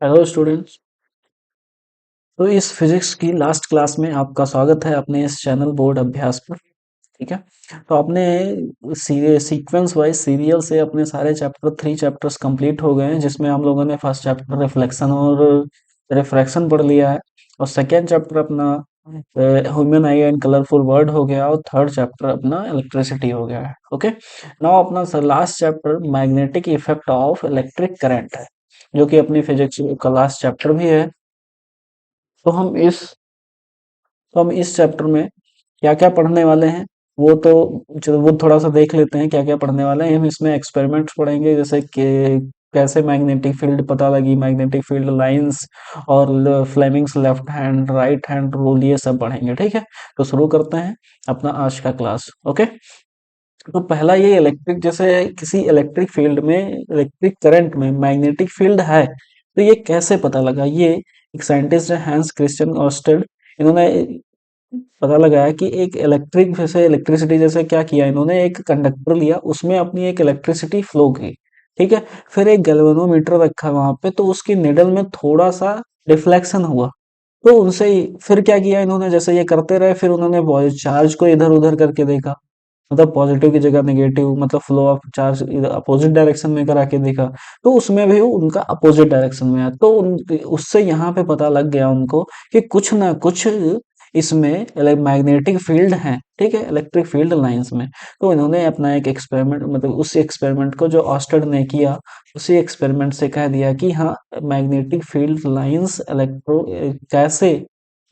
Hello students. तो इस physics की लास्ट क्लास में आपका स्वागत है अपने इस चैनल बोर्ड अभ्यास पर। ठीक है। तो आपने सीक्वेंस वाइज सीरियल से अपने सारे चैप्टर 3 चैप्टर्स कंप्लीट हो गए हैं, जिसमें हम लोगों ने फर्स्ट चैप्टर रिफ्लेक्शन और रिफ्रैक्शन पढ़ लिया है, और सेकेंड चैप्टर अपना human I and colourful word हो गया, और थर्ड चैप्टर अपना इलेक्ट्रिसिटी हो गया है। ओके। नाउ अपना last chapter magnetic effect of electric current है, जो कि अपनी फिजिक्स का लास्ट चैप्टर भी है। तो हम इस तो हम इस चैप्टर में क्या क्या पढ़ने वाले हैं, वो तो चलो वो थोड़ा सा देख लेते हैं क्या क्या पढ़ने वाले हैं। हम इसमें एक्सपेरिमेंट्स पढ़ेंगे, जैसे कि कैसे मैग्नेटिक फील्ड पता लगी, मैग्नेटिक फील्ड लाइंस, और Fleming's left hand right hand rule, ये सब पढ़ेंगे। ठीक है। तो शुरू करते हैं अपना आज का क्लास। ओके। तो पहला ये इलेक्ट्रिक, जैसे किसी इलेक्ट्रिक फील्ड में, इलेक्ट्रिक करंट में मैग्नेटिक फील्ड है, तो ये कैसे पता लगा। ये एक साइंटिस्ट है, हैंस क्रिश्चियन ऑर्स्टेड। इन्होंने पता लगाया कि एक इलेक्ट्रिक, जैसे इलेक्ट्रिसिटी, जैसे क्या किया इन्होंने, एक कंडक्टर लिया, उसमें अपनी एक इलेक्ट्रिसिटी फ्लो की। ठीक है। फिर एक गैल्वेनोमीटर रखा वहां पे, तो उसकी निडल में थोड़ा सा डिफ्लेक्शन हुआ। तो उनसे ही फिर क्या किया इन्होंने, जैसे ये करते रहे, फिर उन्होंने चार्ज को इधर उधर करके देखा, मतलब पॉजिटिव की जगह नेगेटिव, मतलब flow of charge opposite direction में करा के देखा। तो उसमें भी उनका अपोजिट डायरेक्शन में आया, तो उससे यहाँ पे पता लग गया उनको कि कुछ ना कुछ इसमें मैग्नेटिक फील्ड है। ठीक है, इलेक्ट्रिक फील्ड लाइंस में। तो इन्होंने अपना एक एक्सपेरिमेंट, मतलब उस एक्सपेरिमेंट को जो ऑस्टेड ने किया, उसी एक्सपेरिमेंट से कह दिया कि हाँ, मैग्नेटिक फील्ड लाइंस कैसे,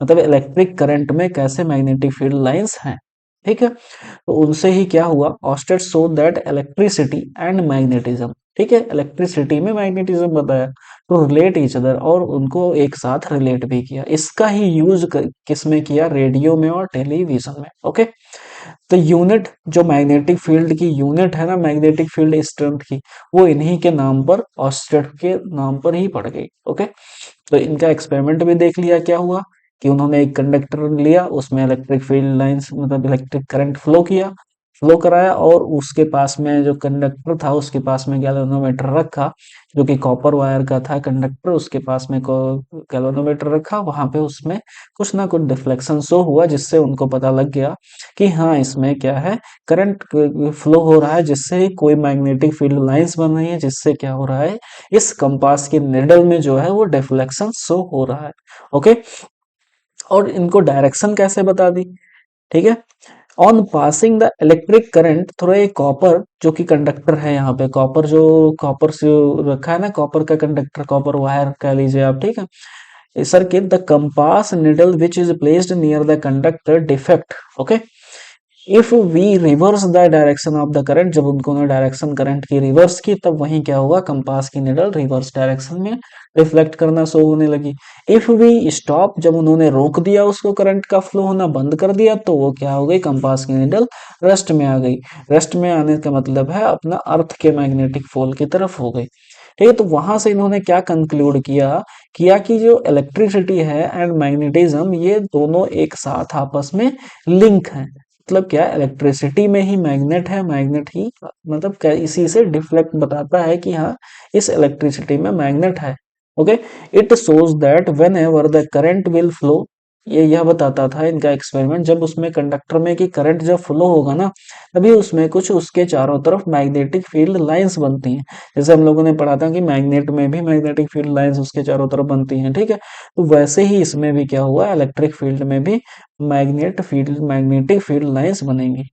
मतलब इलेक्ट्रिक करंट में कैसे मैग्नेटिक फील्ड लाइंस हैं। ठीक है। तो उनसे ही क्या हुआ, Oersted show that electricity and magnetism, ठीक है, इलेक्ट्रिसिटी में मैग्नेटिज्म बताया, तो रिलेट ईच अदर, और उनको एक साथ रिलेट भी किया। इसका ही यूज किस में किया, रेडियो में और टेलीविजन में। ओके। तो यूनिट, जो मैग्नेटिक फील्ड की यूनिट है ना, मैग्नेटिक फील्ड स्ट्रेंथ की, वो इन्हीं के नाम पर, ऑस्टेड के नाम पर ही पड़ गई। ओके। तो इनका एक्सपेरिमेंट भी देख लिया, क्या हुआ कि उन्होंने एक कंडक्टर लिया, उसमें इलेक्ट्रिक फील्ड लाइंस, मतलब इलेक्ट्रिक करंट फ्लो कराया, और उसके पास में जो कंडक्टर था, उसके पास में गैल्वेनोमीटर रखा, जो कि कॉपर वायर का था कंडक्टर, उसके पास में गैल्वेनोमीटर रखा, वहां पे उसमें कुछ ना कुछ डिफ्लेक्शन शो हुआ, जिससे उनको पता लग गया कि हाँ, इसमें क्या है, करंट फ्लो हो रहा है, जिससे कोई मैग्नेटिक फील्ड लाइंस बन रही है, जिससे क्या हो रहा है, इस कंपास की निडल में जो है वो डिफ्लेक्शन शो हो रहा है। ओके। और इनको डायरेक्शन कैसे बता दी। ठीक है। On passing the electric current through A copper, जो कि कंडक्टर है, यहाँ पे कॉपर, जो कॉपर से रखा है ना, कॉपर का कंडक्टर, कॉपर वायर कह लीजिए आप। ठीक है। Circuit the compass needle which is placed near the conductor deflect. Okay. If we reverse the direction of the current, जब उनको ना डायरेक्शन करंट की रिवर्स की, तब वहीं क्या हुआ, कंपास की निडल रिवर्स डायरेक्शन में रिफ्लेक्ट करना शो होने लगी। इफ वी स्टॉप, जब उन्होंने रोक दिया उसको, करंट का फ्लो होना बंद कर दिया, तो वो क्या हो गई, कंपास की निडल रेस्ट में आ गई। रेस्ट में आने का मतलब है अपना अर्थ के मैग्नेटिक पोल की तरफ हो गई। ठीक है। तो वहां से इन्होंने क्या कंक्लूड किया, किया कि जो इलेक्ट्रिसिटी है एंड मैग्नेटिज्म, ये दोनों एक साथ आपस में लिंक हैं। मतलब क्या, इलेक्ट्रिसिटी में ही मैग्नेट है, मैग्नेट ही, मतलब क्या, इसी से डिफ्लेक्ट बताता है कि हाँ, इस इलेक्ट्रिसिटी में मैग्नेट है। Okay. It shows that when ever the current will flow, ये यह बताता था इनका एक्सपेरिमेंट, जब उसमें कंडक्टर में कि करंट जब फ्लो होगा ना, तभी उसमें कुछ उसके चारों तरफ मैग्नेटिक फील्ड लाइंस बनती हैं। जैसे हम लोगों ने पढ़ा था कि मैग्नेट में भी मैग्नेटिक फील्ड लाइंस उसके चारों तरफ बनती हैं। ठीक है। तो वैसे ही इसमें भी क्या हुआ, इलेक्ट्रिक फील्ड में भी मैग्नेटिक फील्ड लाइंस बनेंगी।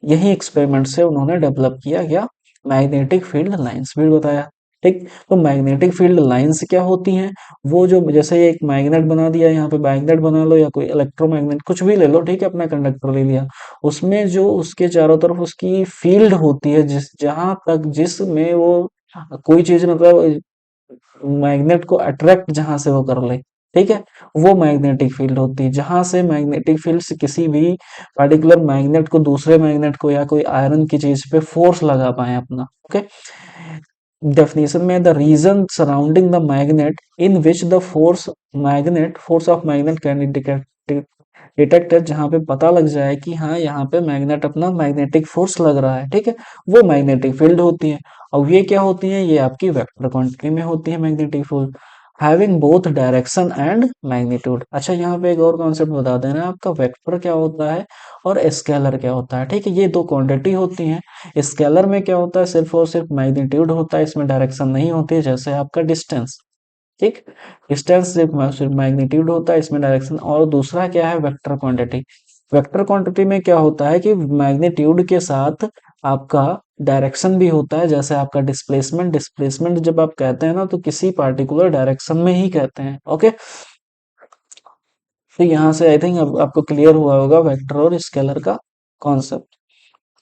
यही एक्सपेरिमेंट से उन्होंने डेवलप किया गया, मैग्नेटिक फील्ड लाइंस भी बताया। ठीक। तो मैग्नेटिक फील्ड लाइंस क्या होती हैं, वो जो, जैसे एक मैग्नेट बना दिया, यहाँ पे मैग्नेट बना लो, या कोई इलेक्ट्रोमैग्नेट कुछ भी ले लो। ठीक है। अपना कंडक्टर ले लिया, उसमें जो उसके चारों तरफ उसकी फील्ड होती है, जहां तक जिसमें वो कोई चीज, मतलब मैग्नेट को अट्रैक्ट जहां से वो कर ले। ठीक है। वो मैग्नेटिक फील्ड होती है, जहां से मैग्नेटिक फील्ड से किसी भी पर्टिकुलर मैग्नेट को, दूसरे मैग्नेट को, या कोई आयरन की चीज पे फोर्स लगा पाए अपना। ओके। डेफिनेशन में, the region surrounding the magnet in which the force of magnet can detected, जहां पे पता लग जाए कि हाँ, यहाँ पे मैग्नेट अपना मैग्नेटिक फोर्स लग रहा है। ठीक है। वो मैग्नेटिक फील्ड होती है। और ये क्या होती है, ये आपकी वेक्टर क्वांटिटी में होती है magnetic field. Having both direction and magnitude. अच्छा, यहाँ पे एक और कॉन्सेप्ट बता देना, आपका वेक्टर क्या होता है और स्केलर क्या होता है। ठीक है, ये दो क्वांटिटी होती हैं। स्केलर में क्या होता है, सिर्फ और सिर्फ मैग्नीट्यूड होता है, इसमें डायरेक्शन नहीं होती है, जैसे आपका डिस्टेंस। ठीक, डिस्टेंस सिर्फ सिर्फ मैग्नीट्यूड होता है, इसमें डायरेक्शन। और दूसरा क्या है, वेक्टर क्वांटिटी। वेक्टर क्वांटिटी में क्या होता है कि मैग्नीट्यूड के साथ आपका डायरेक्शन भी होता है, जैसे आपका डिस्प्लेसमेंट। डिस्प्लेसमेंट जब आप कहते हैं ना, तो किसी पार्टिकुलर डायरेक्शन में ही कहते हैं। ओके, तो यहाँ से आई थिंक अब आपको क्लियर हुआ होगा वेक्टर और स्केलर का कॉन्सेप्ट।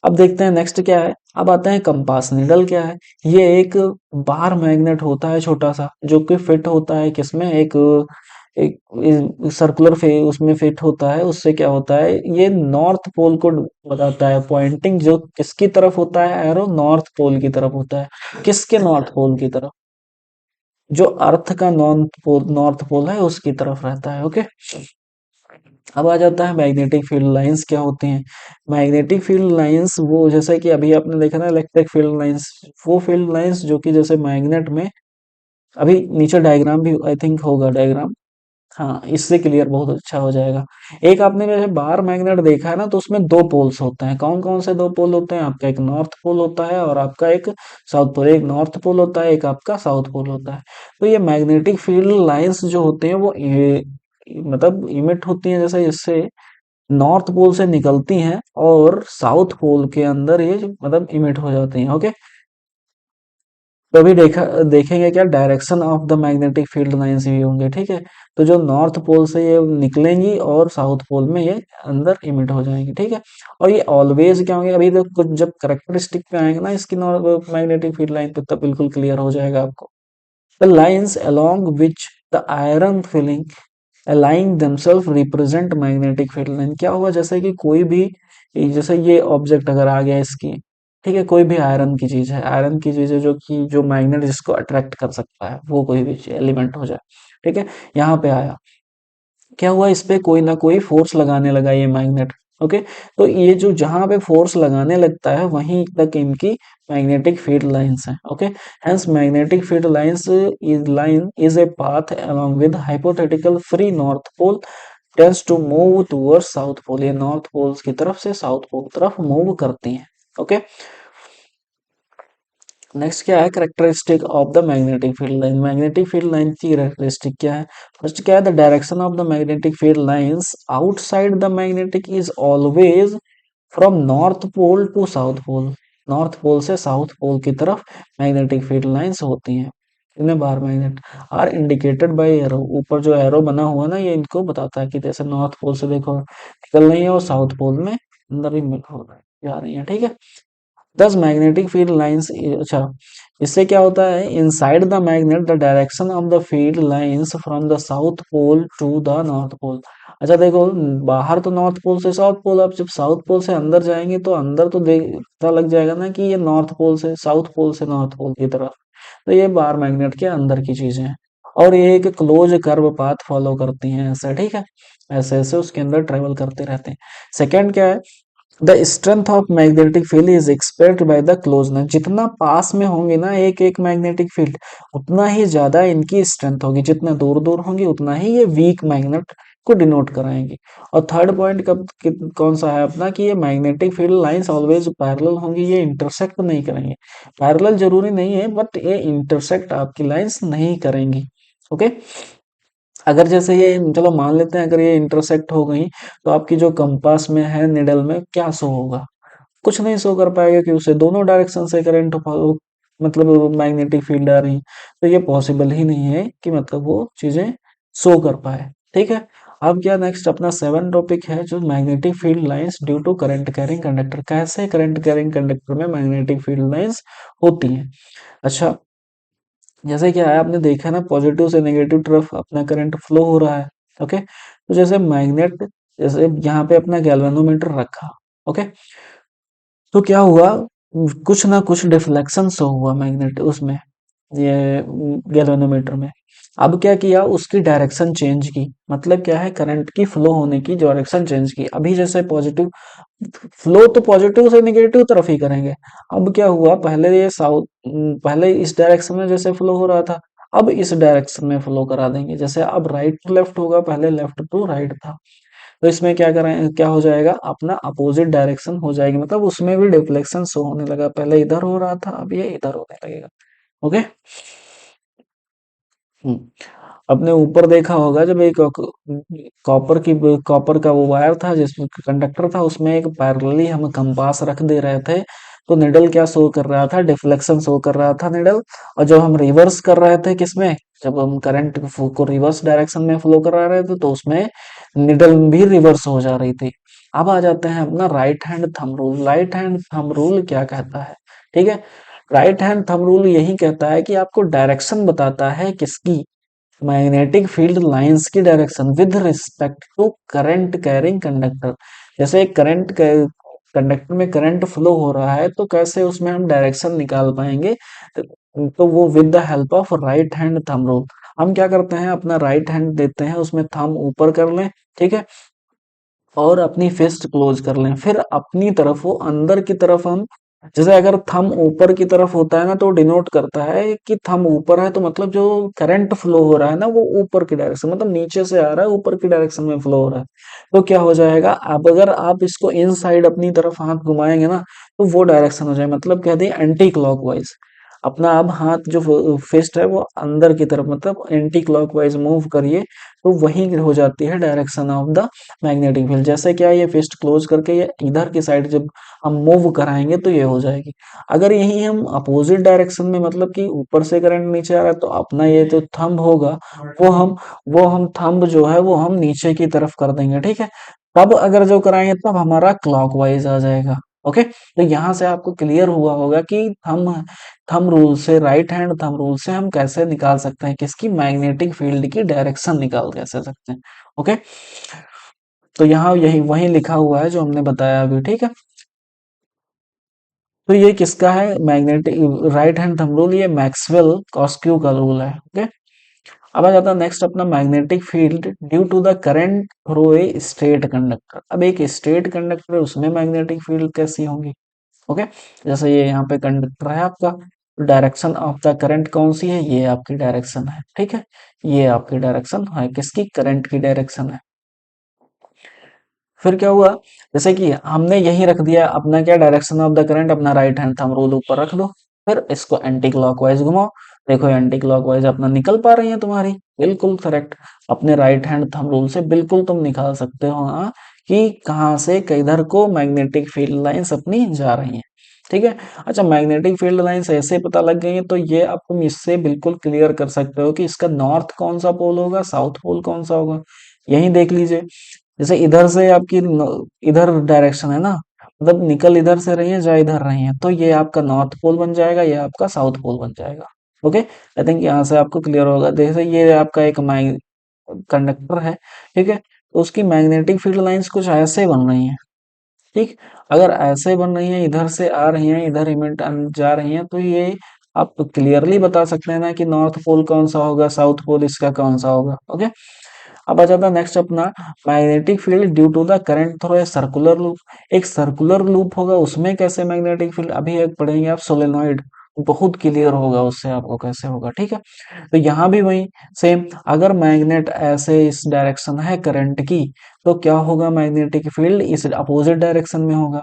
अब देखते हैं नेक्स्ट क्या है। अब आते हैं कंपास निडल क्या है। ये एक बार मैग्नेट होता है छोटा सा, जो कि फिट होता है किसमें, एक एक सर्कुलर उसमें फिट होता है। उससे क्या होता है, ये नॉर्थ पोल को बताता है। पॉइंटिंग जो किसकी तरफ होता है, एरो नॉर्थ पोल की तरफ होता है। किसके नॉर्थ पोल की तरफ, जो अर्थ का नॉर्थ पोल है उसकी तरफ रहता है। ओके, अब आ जाता है मैग्नेटिक फील्ड लाइंस क्या होती हैं। मैग्नेटिक फील्ड लाइंस वो, जैसा कि अभी आपने देखा ना इलेक्ट्रिक फील्ड लाइंस, वो फील्ड लाइंस जो कि जैसे मैग्नेट में, अभी नीचे डायग्राम भी आई थिंक होगा डायग्राम। हाँ, इससे क्लियर बहुत अच्छा हो जाएगा। एक आपने जैसे बार मैग्नेट देखा है ना, तो उसमें दो पोल्स होते हैं। कौन कौन से दो पोल होते हैं, आपका एक नॉर्थ पोल होता है और आपका एक साउथ पोल। एक नॉर्थ पोल होता है, एक आपका साउथ पोल होता है। तो ये मैग्नेटिक फील्ड लाइंस जो होते हैं वो मतलब इमिट होती हैं, जैसे इससे नॉर्थ पोल से निकलती हैं और साउथ पोल के अंदर ये मतलब इमिट हो जाती हैं। ओके, तो अभी देखेंगे क्या, direction of the magnetic field lines भी होंगे। ठीक है, तो जो नॉर्थ पोल से ये निकलेंगी और साउथ पोल में ये अंदर इमिट हो जाएंगी। ठीक है, और ये ऑलवेज क्या होंगे, अभी तो कुछ जब करेक्टरिस्टिक पे आएंगे ना इसकी मैग्नेटिक फील्ड लाइन पे, तब बिल्कुल क्लियर हो जाएगा आपको। The lines along which the iron filing अलाइंग themselves represent magnetic field line. क्या हुआ, जैसे कि कोई भी, जैसे ये ऑब्जेक्ट अगर आ गया इसकी, ठीक है, कोई भी आयरन की चीज है, आयरन की चीज है जो कि जो मैग्नेट जिसको अट्रैक्ट कर सकता है, वो कोई भी एलिमेंट हो जाए। ठीक है, यहाँ पे आया, क्या हुआ, इस पे कोई ना कोई फोर्स लगाने लगा ये मैग्नेट। ओके, तो ये जो जहां पे फोर्स लगाने लगता है वहीं तक इनकी मैग्नेटिक फील्ड लाइंस हैं। Okay, hence magnetic field line is a path along with hypothetical free north pole tends to move towards south pole. ये नॉर्थ पोल्स की तरफ से साउथ पोल तरफ मूव करती हैं। ओके, नेक्स्ट क्या है, characteristic of the magnetic field line. Magnetic field line की करेक्टरिस्टिक क्या है। फर्स्ट क्या है, the direction of the magnetic field lines outside the magnetic is always from north pole to south pole. North pole से south पोल की तरफ magnetic field lines होती हैं। इन्हें bar magnet are indicated by arrow. ऊपर जो एरो बना हुआ ना, ये इनको बताता है कि जैसे नॉर्थ पोल से देखो निकल रही है और साउथ पोल में अंदर ही मिल हो रहा है, जा रही है। ठीक है, दस मैग्नेटिक फील्ड लाइंस। अच्छा, इससे क्या होता है, inside the magnet the direction of the field lines from the south pole to the north pole. अच्छा देखो, बाहर तो नॉर्थ पोल से साउथ पोल, अब जब साउथ पोल से अंदर जाएंगे तो अंदर तो देख पता लग जाएगा ना कि ये नॉर्थ पोल से साउथ पोल से नॉर्थ पोल की तरफ। तो ये बार मैग्नेट के अंदर की चीजें हैं, और ये एक क्लोज कर्व पाथ फॉलो करती हैं ऐसे। ठीक है, ऐसे ऐसे उसके अंदर ट्रेवल करते रहते हैं। सेकेंड क्या है, the strength of magnetic field is expressed by the closeness. जितना पास में होंगे ना एक एक मैग्नेटिक फील्ड, उतना ही ज्यादा इनकी स्ट्रेंथ होगी। जितना दूर दूर होंगी उतना ही ये वीक मैग्नेट को डिनोट कराएंगे। और थर्ड पॉइंट कौन सा है अपना, कि ये magnetic field lines always parallel होंगी, ये इंटरसेक्ट नहीं करेंगे। पैरेलल जरूरी नहीं है, बट ये इंटरसेक्ट आपकी लाइंस नहीं करेंगी। ओके, अगर जैसे ये, चलो मान लेते हैं अगर ये इंटरसेक्ट हो गई, तो आपकी जो कंपास में है निडल में क्या शो होगा, कुछ नहीं शो कर पाएगा, कि उसे दोनों डायरेक्शन से करंट मतलब मैग्नेटिक फील्ड आ रही। तो ये पॉसिबल ही नहीं है कि मतलब वो चीजें शो कर पाए। ठीक है, अब क्या नेक्स्ट अपना सेवन टॉपिक है, जो magnetic field lines due to current carrying conductor. कैसे करंट कैरिंग कंडक्टर में मैग्नेटिक फील्ड लाइंस होती हैं। अच्छा, जैसे क्या है, आपने देखा ना पॉजिटिव से नेगेटिव तरफ अपना करंट फ्लो हो रहा है। ओके, तो जैसे मैग्नेट, जैसे यहाँ पे अपना गैल्वेनोमीटर रखा। ओके, तो क्या हुआ, कुछ ना कुछ डिफ्लेक्शन शो हुआ मैग्नेट उसमें, ये गैल्वेनोमीटर में। अब क्या किया, उसकी डायरेक्शन चेंज की, मतलब क्या है, करंट की फ्लो होने की डायरेक्शन चेंज की। अभी जैसे पॉजिटिव फ्लो तो पॉजिटिव से नेगेटिव तरफ ही करेंगे। अब क्या हुआ, पहले ये पहले इस डायरेक्शन में जैसे फ्लो हो रहा था, अब इस डायरेक्शन में फ्लो करा देंगे। जैसे अब राइट टू लेफ्ट होगा, पहले लेफ्ट टू राइट था, तो इसमें क्या करें, क्या हो जाएगा, अपना अपोजिट डायरेक्शन हो जाएगी, मतलब उसमें भी डिफ्लेक्शन शो होने लगा, पहले इधर हो रहा था, अब ये इधर होने लगेगा। ओके। आपने ऊपर देखा होगा जब एक कॉपर का वो वायर था जिसमें कंडक्टर था, उसमें एक पैरेलली हम कंपास रख दे रहे थे, तो निडल क्या शो कर रहा था, डिफ्लेक्शन शो कर रहा था निडल। और जब हम रिवर्स कर रहे थे किसमें, जब हम करंट को रिवर्स डायरेक्शन में फ्लो करा रहे थे, तो उसमें निडल भी रिवर्स हो जा रही थी। अब आ जाते हैं अपना right hand thumb rule. Right hand thumb rule क्या कहता है, ठीक है। राइट हैंड थंब रूल यही कहता है कि आपको डायरेक्शन बताता है किसकी, मैग्नेटिक फील्ड लाइंस की direction with respect to current carrying conductor. जैसे एक करंट कंडक्टर में करंट फ्लो हो रहा है, तो कैसे उसमें हम डायरेक्शन निकाल पाएंगे, तो वो with the help of right hand thumb rule. हम क्या करते हैं, अपना राइट हैंड देते हैं, उसमें थंब ऊपर कर लें, ठीक है, और अपनी फिस्ट क्लोज कर लें, फिर अपनी तरफ वो अंदर की तरफ हम, जैसे अगर थंब ऊपर की तरफ होता है ना, तो डिनोट करता है कि थंब ऊपर है, तो मतलब जो करंट फ्लो हो रहा है ना, वो ऊपर की डायरेक्शन, मतलब नीचे से आ रहा है, ऊपर की डायरेक्शन में फ्लो हो रहा है। तो क्या हो जाएगा, अब अगर आप इसको इन साइड अपनी तरफ हाथ घुमाएंगे ना, तो वो डायरेक्शन हो जाए, मतलब कह दें एंटी क्लॉकवाइज। अपना अब हाथ जो फिस्ट है वो अंदर की तरफ, मतलब एंटी क्लॉकवाइज मूव करिए, तो वही हो जाती है direction of the magnetic field. जैसे क्या, ये फिस्ट क्लोज करके ये इधर की साइड जब हम मूव कराएंगे तो ये हो जाएगी। अगर यही हम अपोजिट डायरेक्शन में, मतलब कि ऊपर से करंट नीचे आ रहा है, तो अपना ये जो थंब होगा, वो हम वो हम थंब जो है वो हम नीचे की तरफ कर देंगे, ठीक है। तब अगर जो कराएंगे तब हमारा क्लॉकवाइज आ जाएगा। ओके, तो यहाँ से आपको क्लियर हुआ होगा कि थंब थंब रूल से, राइट हैंड थंब रूल से हम कैसे निकाल सकते हैं किसकी, मैग्नेटिक फील्ड की डायरेक्शन निकाल कैसे सकते हैं। ओके, तो यहाँ यही वही लिखा हुआ है जो हमने बताया अभी, ठीक है। तो ये किसका है, magnetic right hand thumb rule, ये मैक्सवेल कॉस्क्यू का रूल है। ओके, अब आ जाता है नेक्स्ट अपना, magnetic field due to the current through a straight conductor. अब एक स्ट्रेट कंडक्टर है, उसमें मैग्नेटिक फील्ड कैसी होगी। ओके, जैसे ये यहाँ पे कंडक्टर है आपका, डायरेक्शन ऑफ द करंट कौन सी है, ये आपकी डायरेक्शन है, ठीक है, ये आपकी डायरेक्शन है, किसकी, करंट की डायरेक्शन है। फिर क्या हुआ, जैसे कि हमने यही रख दिया अपना क्या, डायरेक्शन ऑफ द करंट, अपना राइट हैंड थंब रूल ऊपर रख दो, फिर इसको एंटी क्लॉकवाइज घुमाओ। देखो एंटी क्लॉकवाइज अपना निकल पा रही है तुम्हारी, बिल्कुल करेक्ट। अपने राइट हैंड थंब रूल से बिल्कुल तुम निकाल सकते हो, हाँ, कि कहाँ से किधर को मैग्नेटिक फील्ड लाइंस अपनी जा रही हैं, ठीक है। अच्छा, मैग्नेटिक फील्ड लाइंस ऐसे पता लग गई है, तो ये अब तुम इससे बिल्कुल क्लियर कर सकते हो कि इसका नॉर्थ कौन सा पोल होगा, साउथ पोल कौन सा होगा। यही देख लीजिए, जैसे इधर से आपकी इधर डायरेक्शन है ना, मतलब निकल इधर से रही है, जा इधर रही है, तो ये आपका नॉर्थ पोल बन जाएगा, ये आपका साउथ पोल बन जाएगा। ओके, आई थिंक यहाँ से आपको क्लियर होगा। जैसे ये आपका एक कंडक्टर है, ठीक है, तो उसकी मैग्नेटिक फील्ड लाइंस कुछ ऐसे बन रही हैं, ठीक। अगर ऐसे बन रही हैं, इधर से आ रही हैं, इधर इमिट जा रही हैं, तो ये आप क्लियरली बता सकते हैं ना कि नॉर्थ पोल कौन सा होगा, साउथ पोल इसका कौन सा होगा। ओके, अब आ जाता है नेक्स्ट अपना, magnetic field due to the current through a circular loop. एक सर्कुलर लूप होगा, उसमें कैसे मैग्नेटिक फील्ड, अभी एक पढ़ेंगे आप सोलेनॉइड, बहुत क्लियर होगा उससे आपको कैसे होगा, ठीक है। तो यहाँ भी वही सेम, अगर मैग्नेट ऐसे इस डायरेक्शन है करंट की, तो क्या होगा, मैग्नेटिक फील्ड इस अपोजिट डायरेक्शन में होगा।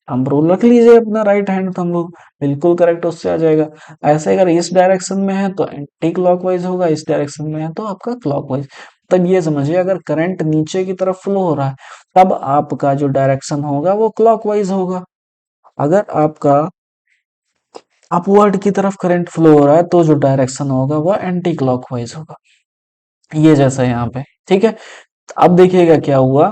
थंब रूल रख लीजिए अपना, राइट हैंड थंब रूल, बिल्कुल करेक्ट उससे आ जाएगा। ऐसे अगर इस डायरेक्शन में है तो एंटी क्लॉकवाइज होगा, इस डायरेक्शन में है तो आपका क्लॉकवाइज। तब ये समझिए, अगर करंट नीचे की तरफ फ्लो हो रहा है, तब आपका जो डायरेक्शन होगा वो क्लॉकवाइज होगा। अगर आपका अपवर्ड की तरफ करंट फ्लो हो रहा है, तो जो डायरेक्शन होगा वो एंटी क्लॉकवाइज होगा, ये जैसा यहाँ पे, ठीक है। अब देखिएगा क्या हुआ,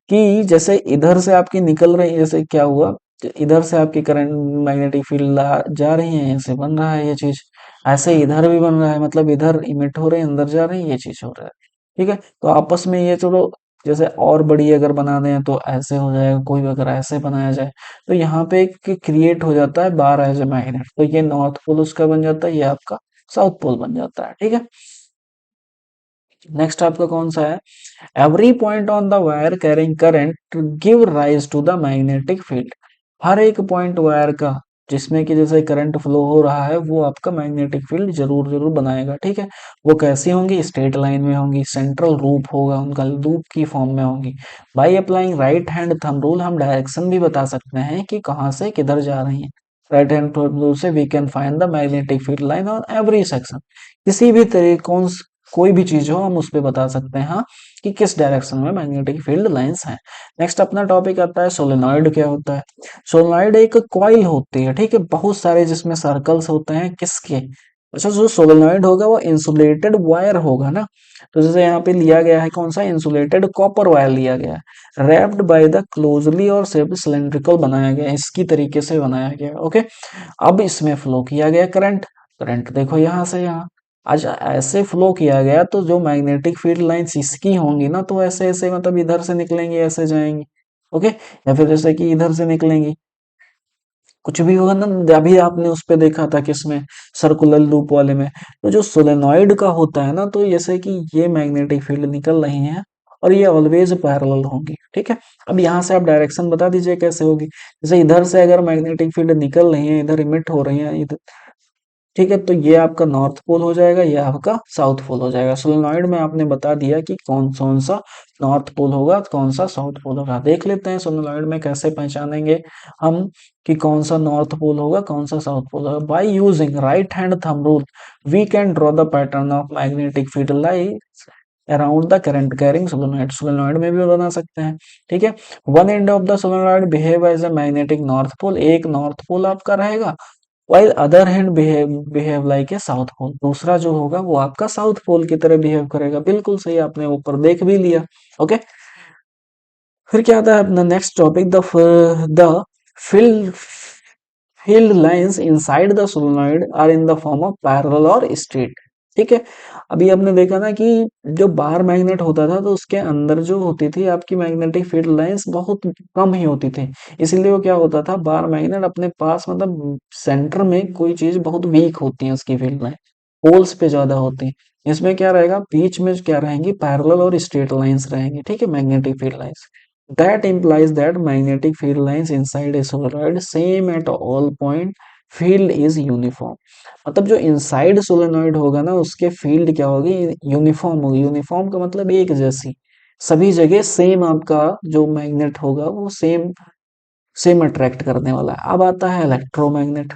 कि जैसे इधर से आपकी निकल रही, जैसे क्या हुआ, इधर से आपकी करंट मैग्नेटिक फील्ड जा रही है, ऐसे बन रहा है ये चीज, ऐसे इधर भी बन रहा है, मतलब इधर इमिट हो रहे हैं, अंदर जा रहे हैं, ये चीज हो रहा है, ठीक है। तो आपस में ये चलो, जैसे और बड़ी अगर बना दें तो ऐसे हो जाएगा, कोई भी अगर ऐसे बनाया जाए, तो यहाँ पे एक क्रिएट हो जाता है बार एज ए मैग्नेट, तो ये नॉर्थ पोल उसका बन जाता है, ये आपका साउथ पोल बन जाता है, ठीक है। नेक्स्ट आपका कौन सा है, every point on the wire carrying current give rise to the magnetic field. हर एक पॉइंट वायर का जिसमें कि जैसे करंट फ्लो हो रहा है वो आपका मैग्नेटिक फील्ड जरूर जरूर बनाएगा, ठीक है। वो कैसी होंगी, स्ट्रेट लाइन में होंगी, सेंट्रल लूप होगा उनका, लूप की फॉर्म में होंगी। By applying right hand thumb rule हम डायरेक्शन भी बता सकते हैं कि कहाँ से किधर जा रही है। राइट हैंड थंब रूल से we can find the magnetic field line on every section. किसी भी तरीकों कोई भी चीज हो हम उस पे बता सकते हैं, हाँ, कि किस डायरेक्शन में मैग्नेटिक फील्ड लाइंस हैं। नेक्स्ट अपना टॉपिक आता है सोलेनॉइड क्या होता है। सोलेनॉइड एक कॉइल होती है, ठीक है, बहुत सारे जिसमें सर्कल्स होते हैं किसके। अच्छा, जो सोलेनॉइड होगा वो इंसुलेटेड वायर होगा ना। तो जैसे यहाँ पे लिया गया है कौन सा, इंसुलेटेड कॉपर वायर लिया गया है, रैप्ड बाय द क्लोजली और सिलेंड्रिकल बनाया गया है, इसकी तरीके से बनाया गया है, ओके। अब इसमें फ्लो किया गया करंट, करंट देखो यहाँ से यहाँ, आज ऐसे फ्लो किया गया तो जो मैग्नेटिक फील्ड लाइंस इसकी होंगी ना, तो ऐसे ऐसे मतलब इधर से निकलेंगी ऐसे जाएंगी, ओके, या फिर जैसे कि इधर से निकलेंगी, कुछ भी होगा ना। अभी आपने उस पे देखा था किसमें, सर्कुलर लूप वाले में। तो जो सोलेनॉइड का होता है ना, तो जैसे कि ये मैग्नेटिक फील्ड निकल रही है और ये ऑलवेज पैरेलल होंगी, ठीक है। अब यहाँ से आप डायरेक्शन बता दीजिए कैसे होगी। जैसे इधर से अगर मैग्नेटिक फील्ड निकल रही है, इधर इमिट हो रही है इधर, ठीक है, तो ये आपका नॉर्थ पोल हो जाएगा, ये आपका साउथ पोल हो जाएगा। सोलेनॉइड में आपने बता दिया कि कौन सा नॉर्थ पोल होगा, कौन सा साउथ पोल होगा। देख लेते हैं सोलेनॉइड में कैसे पहचानेंगे हम कि कौन सा नॉर्थ पोल होगा, कौन सा साउथ पोल होगा। By using right hand thumb rule we can draw the pattern of magnetic field lines around the current carrying solenoid. Solenoid में भी बना सकते हैं, ठीक है। One end of the solenoid behave as a magnetic north pole, एक north पोल आपका रहेगा, while other hand behave like a south pole, दूसरा जो होगा वो आपका साउथ पोल की तरह बिहेव करेगा। बिल्कुल सही, आपने ऊपर देख भी लिया, ओके। फिर क्या आता है अपना next topic, the field field lines inside the solenoid are in the form of parallel और स्ट्रेट, ठीक है। अभी हमने देखा ना कि जो बार मैग्नेट होता था तो उसके अंदर जो होती थी आपकी मैग्नेटिक फील्ड लाइंस बहुत कम ही होती थी। इसीलिए वो क्या होता था, बार मैग्नेट अपने पास मतलब सेंटर में कोई चीज बहुत वीक होती है उसकी फील्ड लाइन, पोल्स पे ज्यादा होती है। इसमें क्या रहेगा, बीच में क्या रहेंगी, पैरेलल और स्ट्रेट लाइंस रहेंगी, ठीक है, magnetic field lines. That implies that magnetic field lines inside a solenoid same at all point, field is uniform। मतलब जो इनसाइड सोलेनॉइड होगा ना उसके फील्ड क्या होगी, यूनिफॉर्म होगी। यूनिफॉर्म का मतलब एक जैसी, सभी जगह सेम आपका जो मैग्नेट होगा वो सेम सेम अट्रैक्ट करने वाला है। अब आता है इलेक्ट्रोमैग्नेट।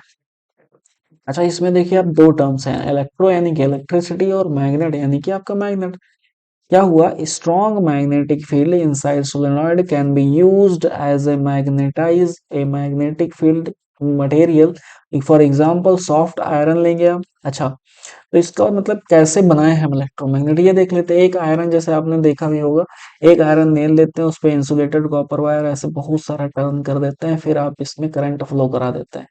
अच्छा, इसमें देखिए आप दो टर्म्स हैं, इलेक्ट्रो यानी कि इलेक्ट्रिसिटी और मैग्नेट यानी कि आपका मैग्नेट। क्या हुआ, strong magnetic field inside solenoid can be used as a magnetic field material. For example soft iron लेंगे आप। अच्छा, तो इसका मतलब कैसे बनाए हम इलेक्ट्रोमैग्नेट, ये देख लेते हैं। एक आयरन, जैसे आपने देखा भी होगा, एक आयरन नेल लेते हैं, उस पे इंसुलेटेड कॉपर वायर ऐसे बहुत सारा टर्न कर देते हैं, फिर आप इसमें करंट फ्लो करा देते हैं।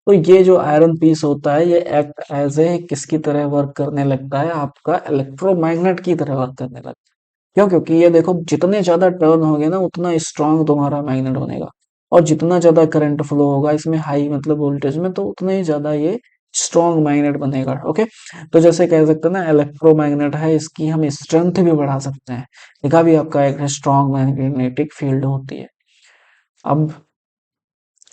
तो ये जो आयरन पीस होता है ये एक्ट एज ए किसकी तरह वर्क करने लगता है, आपका इलेक्ट्रोमैग्नेट की तरह वर्क करने लगता है। क्यों, क्योंकि ये देखो जितने ज्यादा टर्न होंगे ना उतना स्ट्रांग तुम्हारा मैग्नेट बनेगा, और जितना ज्यादा करंट फ्लो होगा इसमें हाई मतलब वोल्टेज में, तो उतना ही ज्यादा ये स्ट्रॉन्ग मैग्नेट बनेगा, ओके। तो जैसे कह सकते हैं ना इलेक्ट्रोमैग्नेट है, इसकी हम स्ट्रेंथ भी बढ़ा सकते हैं। देखा भी आपका एक स्ट्रॉन्ग मैग्नेटिक फील्ड होती है। अब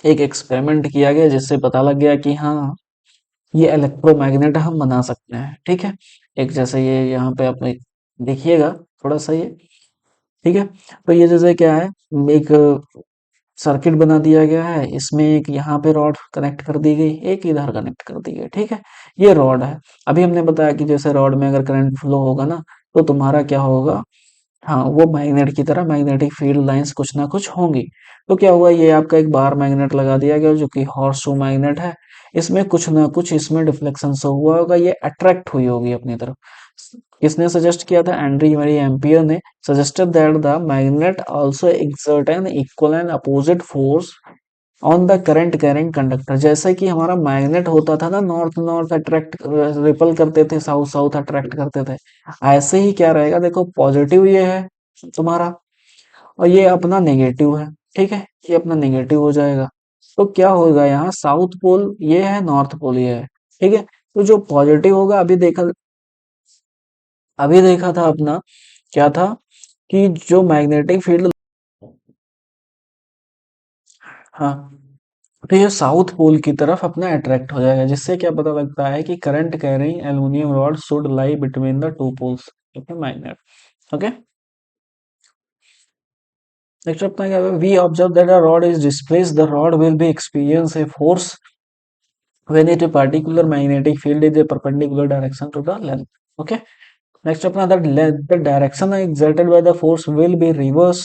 एक एक्सपेरिमेंट किया गया जिससे पता लग गया कि हाँ, ये इलेक्ट्रोमैग्नेट हम बना सकते हैं, ठीक है। एक जैसे ये यहाँ पे आप देखिएगा थोड़ा सा ये, ठीक है। तो ये जैसे क्या है, एक सर्किट बना दिया गया है, इसमें एक यहाँ पे रॉड कनेक्ट कर दी गई, एक इधर कनेक्ट कर दी गई, ठीक है। ये रॉड है। अभी हमने बताया कि जैसे रॉड में अगर करंट फ्लो होगा ना तो तुम्हारा क्या होगा, हाँ, वो मैग्नेट की तरह मैग्नेटिक फील्ड लाइंस कुछ ना कुछ होंगी। तो क्या हुआ, ये आपका एक बार मैग्नेट लगा दिया गया जो कि हॉर्स शू मैग्नेट है। इसमें कुछ ना कुछ इसमें डिफ्लेक्शन से हुआ होगा, ये अट्रैक्ट हुई होगी अपनी तरफ। किसने सजेस्ट किया था, एंड्री मैरी एम्पियर ने suggested that the magnet also exert an equal and opposite force on the current carrying conductor. जैसे कि हमारा मैग्नेट होता था ना, नॉर्थ नॉर्थ अट्रैक्ट रिपल करते थे, साउथ साउथ अट्रैक्ट करते थे, ऐसे ही क्या रहेगा, देखो पॉजिटिव ये है तुम्हारा और ये अपना नेगेटिव है, ठीक है, ये अपना नेगेटिव हो जाएगा। तो क्या होगा, यहाँ साउथ पोल ये है, नॉर्थ पोल ये है, ठीक है। तो जो पॉजिटिव होगा, अभी देखा था अपना क्या था कि जो मैग्नेटिक फील्ड, हाँ, तो ये साउथ पोल की तरफ अपना अट्रैक्ट हो जाएगा, जिससे क्या पता लगता है कि current carrying aluminium rod should lie between the two poles, okay magnet. Okay, next अपना क्या है, we observe that a rod is displace, the rod will be experience a force when it a particular magnetic field is a perpendicular direction to the length. Okay, next अपना the direction exerted by the force will be reverse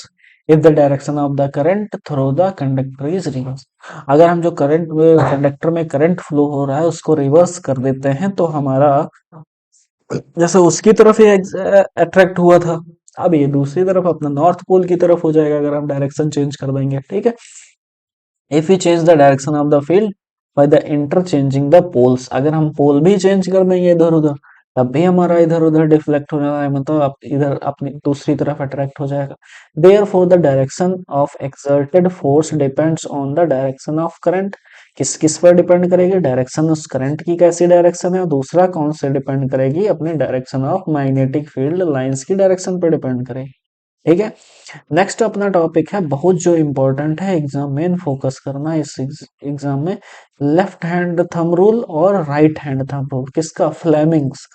if the direction of the current through the conductor is reverse. अगर हम जो current conductor में current flow हो रहा है उसको reverse कर देते हैं तो हमारा जैसे उसकी तरफ ये अट्रैक्ट हुआ था, अब ये दूसरी तरफ अपना नॉर्थ पोल की तरफ हो जाएगा अगर हम डायरेक्शन चेंज कर देंगे। ठीक है, if we change the direction of the field by the interchanging the poles, अगर हम पोल भी चेंज कर देंगे इधर उधर तब भी हमारा इधर उधर डिफ्लेक्ट हो जाना है, मतलब आप इधर अपनी दूसरी तरफ अट्रैक्ट हो जाएगा। Therefore the direction of exerted force depends on the direction of current, किस किस पर डिपेंड करेगी, डायरेक्शन उस करंट की कैसी डायरेक्शन है, और दूसरा कौन से डिपेंड करेगी, अपने direction of magnetic field lines की डायरेक्शन पर डिपेंड करेगी। ठीक है, नेक्स्ट अपना टॉपिक है बहुत जो इम्पोर्टेंट है, एग्जाम में फोकस करना इस एग्जाम में, लेफ्ट हैंड थंब रूल और राइट हैंड थंब रूल, किसका, फ्लेमिंग्स।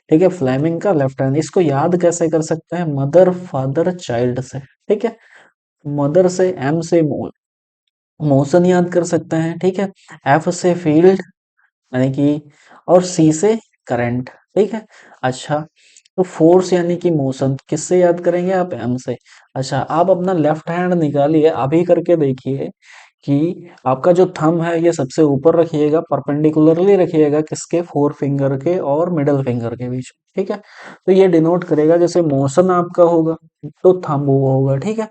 ठीक है, फ्लेमिंग का लेफ्ट हैंड, इसको याद कैसे कर सकते हैं, मदर फादर चाइल्ड से। ठीक है, मदर से एम से मोशन याद कर सकते हैं। ठीक है, एफ से फील्ड यानी कि, और सी से करंट। ठीक है, अच्छा, तो फोर्स यानी कि मोशन किससे याद करेंगे आप, एम से। अच्छा, आप अपना लेफ्ट हैंड निकालिए, अभी करके देखिए कि आपका जो थंब है ये सबसे ऊपर रखिएगा, परपेंडिकुलरली रखिएगा किसके, फोर फिंगर के और मिडल फिंगर के बीच। ठीक है, तो ये डिनोट करेगा जैसे मोशन आपका होगा तो थंब वो होगा। ठीक है,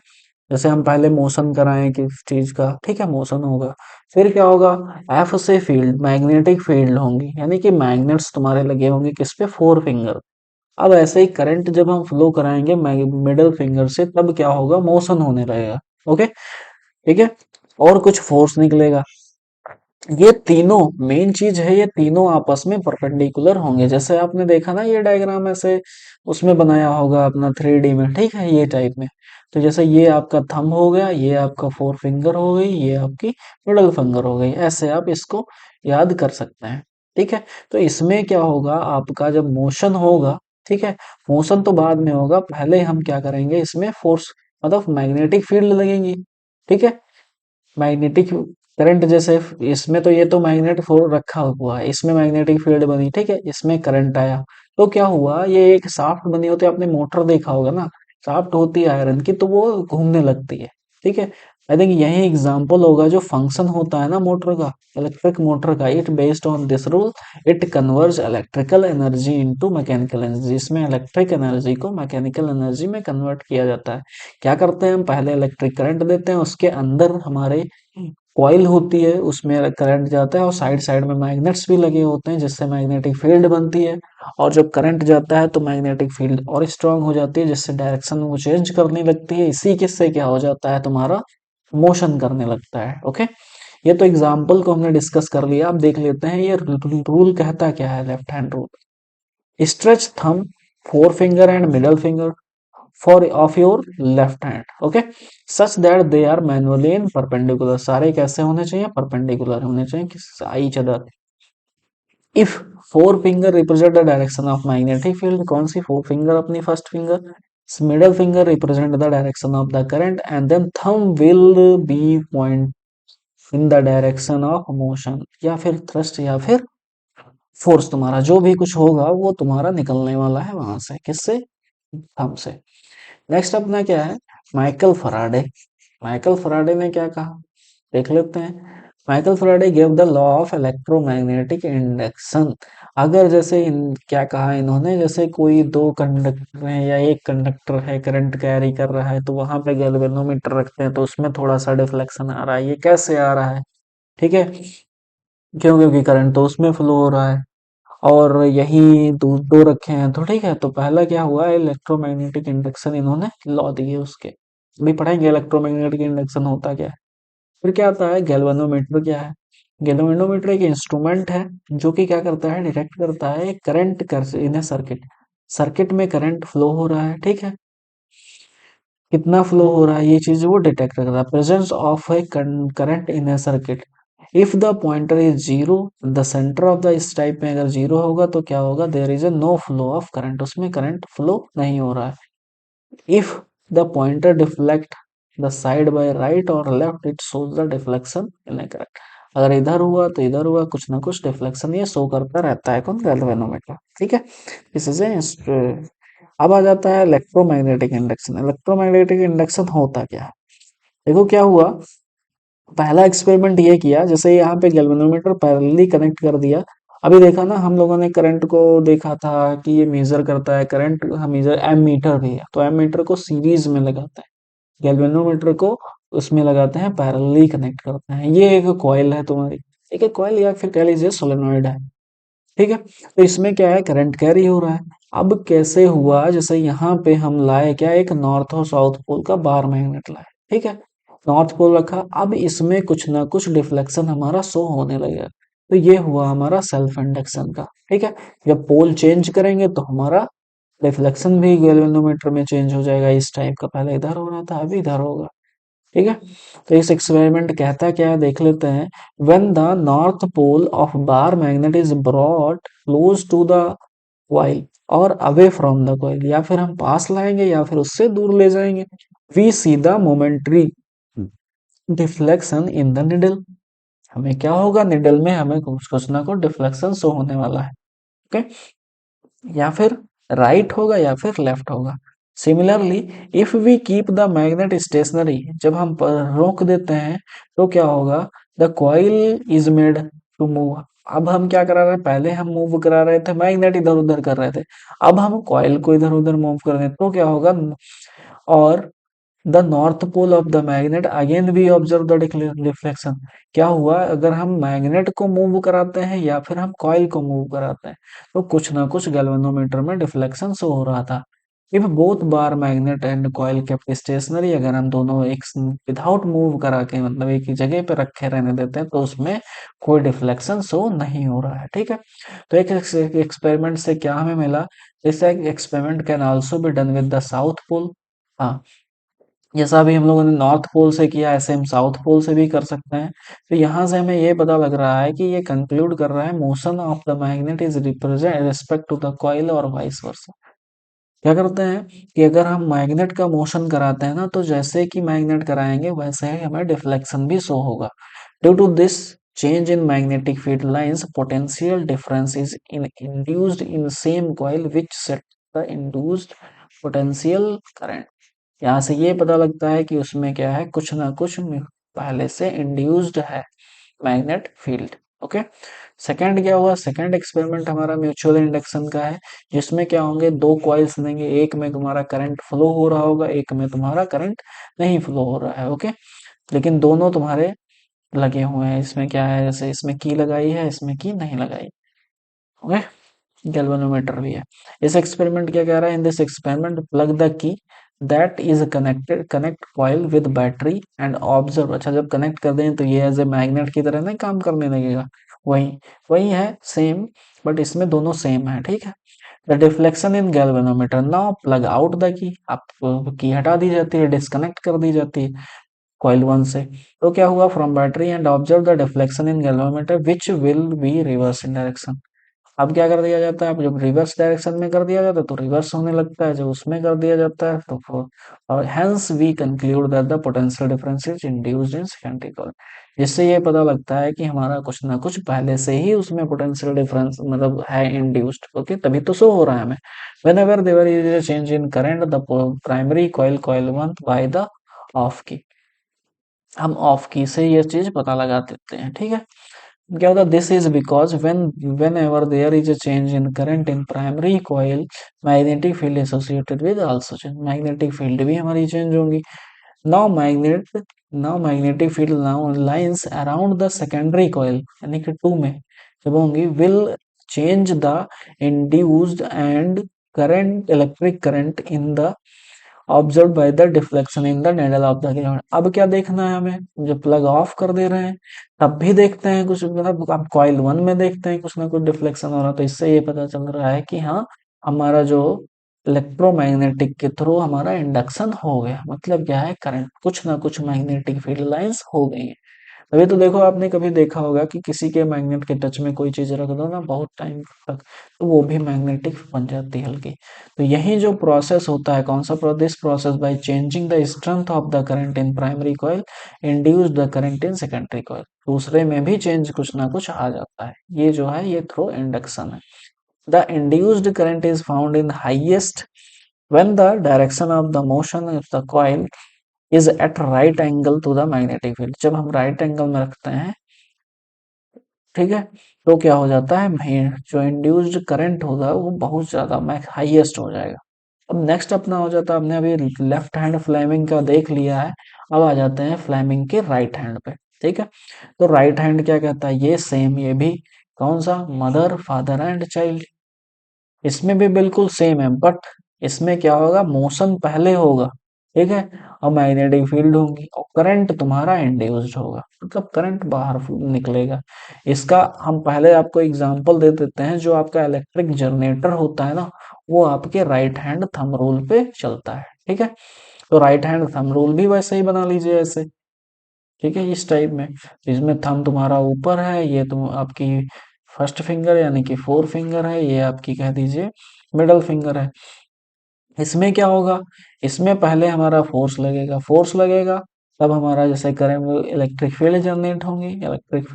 जैसे हम पहले मोशन कराएं किस चीज का, ठीक है, मोशन होगा। फिर क्या होगा, एफ से फील्ड, मैग्नेटिक फील्ड होंगी, यानी कि मैग्नेट्स तुम्हारे लगे होंगे किस पे, फोर फिंगर। अब ऐसे ही करंट जब हम फ्लो कराएंगे मिडल फिंगर से तब क्या होगा, मोशन होने लगेगा। ओके, ठीक है, और कुछ फोर्स निकलेगा। ये तीनों मेन चीज है, ये तीनों आपस में परपेंडिकुलर होंगे, जैसे आपने देखा ना ये डायग्राम ऐसे उसमें बनाया होगा अपना 3D में। ठीक है, ये टाइप में, तो जैसे ये आपका थंब हो गया, ये आपका फोर फिंगर हो गई, ये आपकी मिडल फिंगर हो गई, ऐसे आप इसको याद कर सकते हैं। ठीक है, तो इसमें क्या होगा, आपका जब मोशन होगा, ठीक है, मोशन तो बाद में होगा, पहले हम क्या करेंगे, इसमें फोर्स मतलब मैग्नेटिक फील्ड लगेंगी। ठीक है, मैग्नेटिक करंट जैसे इसमें तो ये तो मैग्नेट फोर रखा हुआ है, इसमें मैग्नेटिक फील्ड बनी, ठीक है, इसमें करंट आया, तो क्या हुआ, ये एक शाफ्ट बनी होती है, आपने मोटर देखा होगा ना, शाफ्ट होती है आयरन की तो वो घूमने लगती है। ठीक है, आई थिंक यही एग्जांपल होगा जो फंक्शन होता है ना मोटर का, इलेक्ट्रिक मोटर का, it based on this rule, it converge electrical energy into mechanical energy, इसमें इलेक्ट्रिक एनर्जी को मैकेनिकल एनर्जी में कन्वर्ट किया जाता है। क्या करते हैं हम, पहले इलेक्ट्रिक करंट देते हैं, उसके अंदर हमारे कॉइल होती है, उसमें करंट जाता है, और साइड साइड में मैग्नेट्स भी लगे होते हैं जिससे मैग्नेटिक फील्ड बनती है, और जब करंट जाता है तो मैग्नेटिक फील्ड और स्ट्रांग हो जाती है जिससे डायरेक्शन वो चेंज करने लगती है, इसी किससे क्या हो जाता है, तुम्हारा मोशन करने लगता है। ओके, ये तो एग्जाम्पल को हमने डिस्कस कर लिया, अब देख लेते हैं ये रूल कहता क्या है, left hand rule, stretch thumb, forefinger and middle finger for of your left hand, okay, such that they are manually in perpendicular, सारे कैसे होने चाहिए, perpendicular होने चाहिए each other। if forefinger represent the direction of magnetic field, कौन सी forefinger अपनी first finger, middle finger represent the direction of the current, and then thumb will be point in the direction of motion, या फिर thrust या फिर force, तुम्हारा जो भी कुछ होगा वो तुम्हारा निकलने वाला है वहां से, किससे, हमसे। नेक्स्ट अपना क्या है, माइकल फराडे। माइकल फराडे ने क्या कहा, देख लेते हैं। Michael Faraday give the law of electromagnetic induction, अगर जैसे क्या कहा इन्होंने, जैसे कोई दो कंडक्टर है या एक कंडक्टर है करंट कैरी कर रहा है तो वहां पे गैल्वेनोमीटर रखते हैं तो उसमें थोड़ा सा डिफ्लेक्शन आ रहा है, ये कैसे आ रहा है, ठीक है, क्यों, क्योंकि करंट तो उसमें फ्लो हो रहा है, और यही दो रखे हैं तो ठीक है, तो पहला क्या हुआ, इलेक्ट्रोमैग्नेटिक इंडक्शन इन्होंने लॉ दिए उसके, अभी पढ़ेंगे इलेक्ट्रोमैग्नेटिक इंडक्शन होता क्या है। फिर क्या आता है, गैल्वेनोमीटर क्या है, गैल्वेनोमीटर एक इंस्ट्रूमेंट है जो कि क्या करता है, डिटेक्ट करता है करंट कर इन ए सर्किट, सर्किट में करंट फ्लो हो रहा है, ठीक है, कितना फ्लो हो रहा है ये चीज वो डिटेक्ट करता है, presence of a current in a circuit, if the pointer is zero, the centre of the, इस टाइप में अगर जीरो होगा तो क्या होगा, there is a no flow of current, उसमें करंट फ्लो नहीं हो रहा है। If the pointer deflect the side by right और left, it shows the deflection in current. अगर इधर हुआ तो इधर हुआ, कुछ ना कुछ डिफ्लेक्शन ये शो करता रहता है कौन, गैल्वेनोमीटर। ठीक है, इस अब आ जाता है इलेक्ट्रोमैग्नेटिक इंडक्शन। इलेक्ट्रोमैग्नेटिक इंडक्शन होता क्या है, देखो क्या हुआ। पहला एक्सपेरिमेंट ये किया, जैसे यहाँ पे गैल्वेनोमीटर पैरेलली कनेक्ट कर दिया। अभी देखा ना हम लोगों ने करंट को देखा था कि ये मेजर करता है करंट, हम मेजर एम मीटर भी है तो एम मीटर को सीरीज में लगाते हैं, गैल्वेनोमीटर को उसमें लगाते हैं, पैरेलली कनेक्ट करते हैं। ये एक कॉइल है तुम्हारी, ठीक है, कॉइल या फिर कह लीजिए सोलेनॉइड है। ठीक है, तो इसमें क्या है, करंट कैरी हो रहा है। अब कैसे हुआ, जैसे यहाँ पे हम लाए क्या, एक नॉर्थ और साउथ पोल का बार मैग्नेट लाए। ठीक है, नॉर्थ पोल रखा, अब इसमें कुछ ना कुछ डिफ्लेक्शन हमारा शो होने लगेगा। तो ये हुआ हमारा सेल्फ इंडक्शन का। ठीक है, जब पोल चेंज करेंगे तो हमारा रिफ्लेक्शन भी गैल्वेनोमीटर में चेंज हो जाएगा, इस टाइप का। पहले इधर हो रहा था, अभी इधर होगा। ठीक है, तो इस एक्सपेरिमेंट कहता क्या है देख लेते हैं। When the north pole of bar magnet is brought close to the coil और अवे फ्रॉम द कॉइल, या फिर हम पास लाएंगे या फिर उससे दूर ले जाएंगे, we see the momentary deflection in the needle. हमें क्या होगा, निडल में हमें कुछ ना कुछ डिफ्लेक्शन शो होने वाला है। ओके, या फिर राइट होगा या फिर लेफ्ट होगा। Similarly if we keep the magnet stationary, जब हम रोक देते हैं तो क्या होगा, the coil is made to move. अब हम क्या करा रहे हैं, पहले हम मूव करा रहे थे, मैग्नेट इधर उधर कर रहे थे, अब हम कॉइल को इधर उधर मूव कर रहे हैं तो क्या होगा, और the north pole of the magnet again we observe the reflection. क्या हुआ, अगर हम मैग्नेट को मूव कराते हैं या फिर हम कॉइल को मूव कराते हैं तो कुछ ना कुछ गैल्वेनोमीटर में डिफ्लेक्शन शो हो रहा था। If both bar magnet and coil kept stationary, अगर हम दोनों एक विदाउट मूव करा के, मतलब एक ही जगह पे रखे रहने देते हैं तो उसमें कोई डिफ्लेक्शन शो नहीं हो रहा है। ठीक है, तो एक एक्सपेरिमेंट से क्या हमें मिला, this experiment can also be done with the south pole. हाँ, जैसा अभी हम लोगों ने नॉर्थ पोल से किया ऐसे हम साउथ पोल से भी कर सकते हैं। तो यहाँ से हमें ये पता लग रहा है कि ये कंक्लूड कर रहा है motion of the magnet is represent respect to the coil और वाइस वर्सा। क्या करते हैं कि अगर हम मैग्नेट का मोशन कराते हैं ना, तो जैसे कि मैग्नेट कराएंगे वैसे ही हमें डिफ्लेक्शन भी शो होगा। Due to this change in magnetic field lines, potential difference is induced in same coil which set the induced potential current। यहाँ से ये पता लगता है कि उसमें क्या है, कुछ ना कुछ पहले से इंड्यूस्ड है मैग्नेट फील्ड। ओके, सेकंड क्या हुआ, सेकंड एक्सपेरिमेंट हमारा म्यूचुअल इंडक्शन का है, जिसमें क्या होंगे, दो कॉइल्स देंगे, एक में तुम्हारा करंट फ्लो हो रहा होगा, एक में तुम्हारा करंट नहीं फ्लो हो रहा है। ओके, लेकिन दोनों तुम्हारे लगे हुए हैं। इसमें क्या है, जैसे इसमें की लगाई है, इसमें की नहीं लगाई। ओके, गैल्वेनोमीटर भी है। इस एक्सपेरिमेंट क्या कह रहा है, in this experiment plug the key that is connected connect coil with battery and observe. अच्छा, जब कनेक्ट कर दें तो ये एज ए मैग्नेट की तरह नहीं काम करने लगेगा, वही वही है सेम, बट इसमें दोनों सेम है। ठीक है, the deflection in galvanometer, now plug out the key, आप की हटा दी जाती है, डिस्कनेक्ट कर दी जाती है कॉइल वन से। तो क्या हुआ, from battery and observe the deflection in galvanometer which will be reverse in direction. अब क्या कर दिया जाता है, अब जब रिवर्स डायरेक्शन में कर दिया जाता है तो रिवर्स होने लगता है, जब उसमें कर दिया जाता है तो और hence we conclude that the potential difference is induced in secondary coil. जिससे ये पता लगता है कि हमारा कुछ ना कुछ पहले से ही उसमें पोटेंशियल डिफरेंस मतलब है इंड्यूस्ड। ओके, तभी तो शो हो रहा है हमें। Whenever there is a change in current, the primary coil 1 by the off की, हम ऑफ की से ये चीज पता लगा देते हैं। ठीक है, क्या होता है, this is because whenever there is a change in current in primary coil, magnetic field associated with also change, magnetic field भी हमारी चेंज होंगी। Now magnet now magnetic field now lines around the secondary coil, यानी कि two में जब होंगी, will change the induced and current electric current in the observe by the deflection in the needle of the ground. अब क्या देखना है हमें, जब प्लग ऑफ कर दे रहे हैं तब भी देखते हैं कुछ, मतलब आप कॉइल वन में देखते हैं कुछ ना कुछ डिफ्लेक्शन हो रहा, तो इससे ये पता चल रहा है कि हाँ, हमारा जो इलेक्ट्रोमैग्नेटिक के थ्रू हमारा इंडक्शन हो गया, मतलब क्या है, करंट कुछ ना कुछ मैग्नेटिक फील्ड लाइंस हो गई है। तभी तो देखो, आपने कभी देखा होगा कि किसी के मैग्नेट के टच में कोई चीज रख दो ना बहुत टाइम तक, तो वो भी मैग्नेटिक बन जाती है हल्की। तो यही जो प्रोसेस होता है, कौन सा this process by changing the strength of the current in primary coil induce the current in secondary coil. दूसरे में भी चेंज कुछ ना कुछ आ जाता है, ये जो है ये थ्रू इंडक्शन है। The induced current is found in highest when the direction of the motion of the coil is at right angle to the magnetic field। जब हम राइट एंगल में रखते हैं, ठीक है, तो क्या हो जाता है, जो इंड्यूस्ड करंट होगा वो बहुत ज्यादा मैक्स हाईएस्ट हो जाएगा। अब नेक्स्ट अपना हो जाता है, हमने अभी लेफ्ट हैंड फ्लेमिंग का देख लिया है, अब आ जाते हैं फ्लेमिंग के राइट हैंड पे। ठीक है, तो राइट हैंड क्या कहता है, ये सेम, ये भी कौन सा, मदर फादर एंड चाइल्ड। इसमें भी बिल्कुल सेम है, बट इसमें क्या होगा, मोशन पहले होगा, ठीक है, और मैग्नेटिक फील्ड होगी और करंट तुम्हारा इंड्यूस्ड होगा, मतलब करंट बाहर निकलेगा। इसका हम पहले आपको एग्जांपल दे देते हैं। जो आपका इलेक्ट्रिक जनरेटर होता है ना, वो आपके राइट हैंड थंब रूल पे चलता है। ठीक है, तो राइट हैंड थंब रूल भी वैसे ही बना लीजिए ऐसे, ठीक है, इस टाइप में, इसमें थंब तुम्हारा ऊपर है, ये तुम आपकी फर्स्ट फिंगर यानी कि फोर फिंगर है, ये आपकी कह दीजिए मिडल फिंगर है। इसमें क्या होगा, इसमें पहले हमारा फोर्स लगेगा, फोर्स लगेगा तब हमारा जैसे करें वो इलेक्ट्रिक फील्ड जनरेट होंगी, इलेक्ट्रिक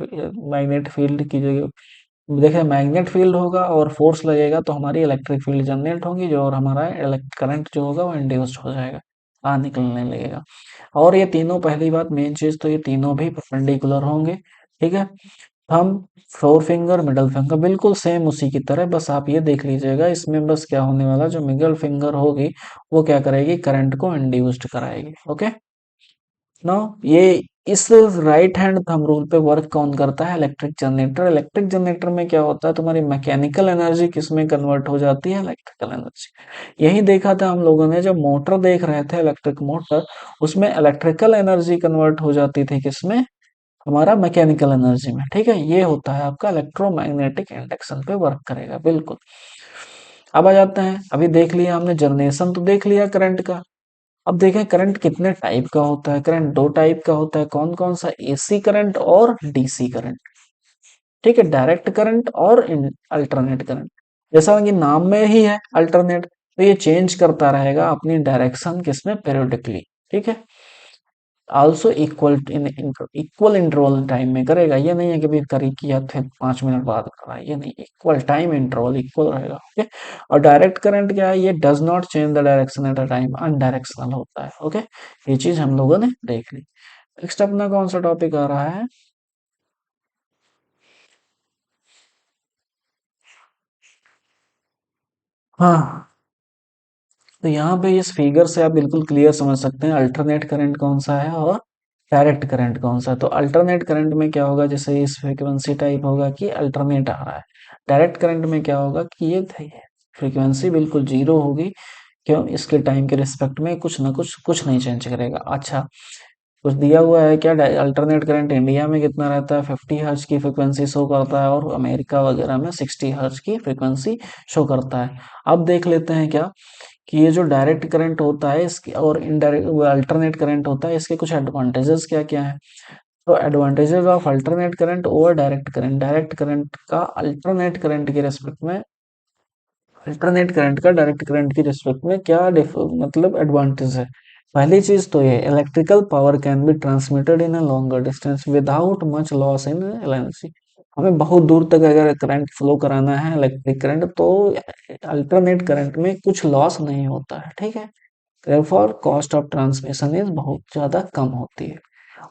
मैग्नेट फील्ड की जगह देखिए मैग्नेट फील्ड होगा और फोर्स लगेगा तो हमारी इलेक्ट्रिक फील्ड जनरेट होगी, जो और हमारा करंट जो होगा वो इंड्यूस्ड हो जाएगा, बाहर निकलने लगेगा। और ये तीनों, पहली बात मेन चीज तो ये तीनों भी परपेंडिकुलर होंगे। ठीक है, हम फोर फिंगर मिडल फिंगर बिल्कुल सेम उसी की तरह, बस आप ये देख लीजिएगा इसमें बस क्या होने वाला, जो मिडल फिंगर होगी वो क्या करेगी, करंट को इंड्यूस्ड कराएगी। ओके, नो ये इस राइट हैंड थंब रूल पे वर्क कौन करता है, इलेक्ट्रिक जनरेटर। इलेक्ट्रिक जनरेटर में क्या होता है, तुम्हारी मैकेनिकल एनर्जी किस में कन्वर्ट हो जाती है, इलेक्ट्रिकल एनर्जी। यही देखा था हम लोगों ने जब मोटर देख रहे थे, इलेक्ट्रिक मोटर, उसमें इलेक्ट्रिकल एनर्जी कन्वर्ट हो जाती थी किसमें, हमारा मैकेनिकल एनर्जी में। ठीक है, ये होता है आपका इलेक्ट्रोमैग्नेटिक इंडक्शन पे वर्क करेगा, बिल्कुल। अब आ जाते हैं, अभी देख लिया हमने जनरेशन तो देख लिया करंट का। अब देखें करंट कितने टाइप का होता है। करंट दो टाइप का होता है, कौन कौन सा, एसी करंट और डीसी करंट। ठीक है, डायरेक्ट करंट और अल्टरनेट करंट। जैसा कि नाम में ही है अल्टरनेट, तो ये चेंज करता रहेगा अपनी डायरेक्शन किसमें, पेरियोडिकली। ठीक है, आल्सो इक्वल इंटरवल टाइम में करेगा, ये नहीं है कि भाई करी किया फिर 5 मिनट बाद करा, ये नहीं, इक्वल टाइम इंटरवल इक्वल रहेगा। ओके, और डायरेक्ट करंट क्या है, ये does not change the direction at a time, unidirectional होता है। ओके, ये चीज हम लोगों ने देख ली। नेक्स्ट अपना कौन सा टॉपिक आ रहा है, हाँ, तो यहाँ पे इस फिगर से आप बिल्कुल क्लियर समझ सकते हैं अल्टरनेट करंट कौन सा है और डायरेक्ट करंट कौन सा है। तो अल्टरनेट करंट में क्या होगा, जैसे इस फ्रीक्वेंसी टाइप होगा कि अल्टरनेट आ रहा है। डायरेक्ट करंट में क्या होगा कि ये फ्रीक्वेंसी बिल्कुल जीरो होगी, क्यों, इसके टाइम के रिस्पेक्ट में कुछ ना कुछ नहीं चेंज करेगा। अच्छा, कुछ दिया हुआ है क्या, अल्टरनेट करंट इंडिया में कितना रहता है, 50 हर्ट्ज की फ्रिक्वेंसी शो करता है और अमेरिका वगैरह में 60 हर्ट्ज की फ्रिक्वेंसी शो करता है। अब देख लेते हैं क्या, कि ये जो डायरेक्ट करंट होता है इसके और इनडायरेक्ट अल्टरनेट करंट होता है, इसके कुछ एडवांटेजेस क्या क्या है। तो advantages of alternate current over direct current, direct current का अल्टरनेट करंट के रेस्पेक्ट में, अल्टरनेट करंट का डायरेक्ट करंट की रिस्पेक्ट में क्या मतलब एडवांटेज है। पहली चीज तो ये, electrical power can be transmitted in a longer distance without much loss in energy. हमें बहुत दूर तक अगर करंट फ्लो कराना है इलेक्ट्रिक करंट, तो अल्टरनेट करंट में कुछ लॉस नहीं होता है। ठीक है, therefore cost of transmission is बहुत ज्यादा कम होती है।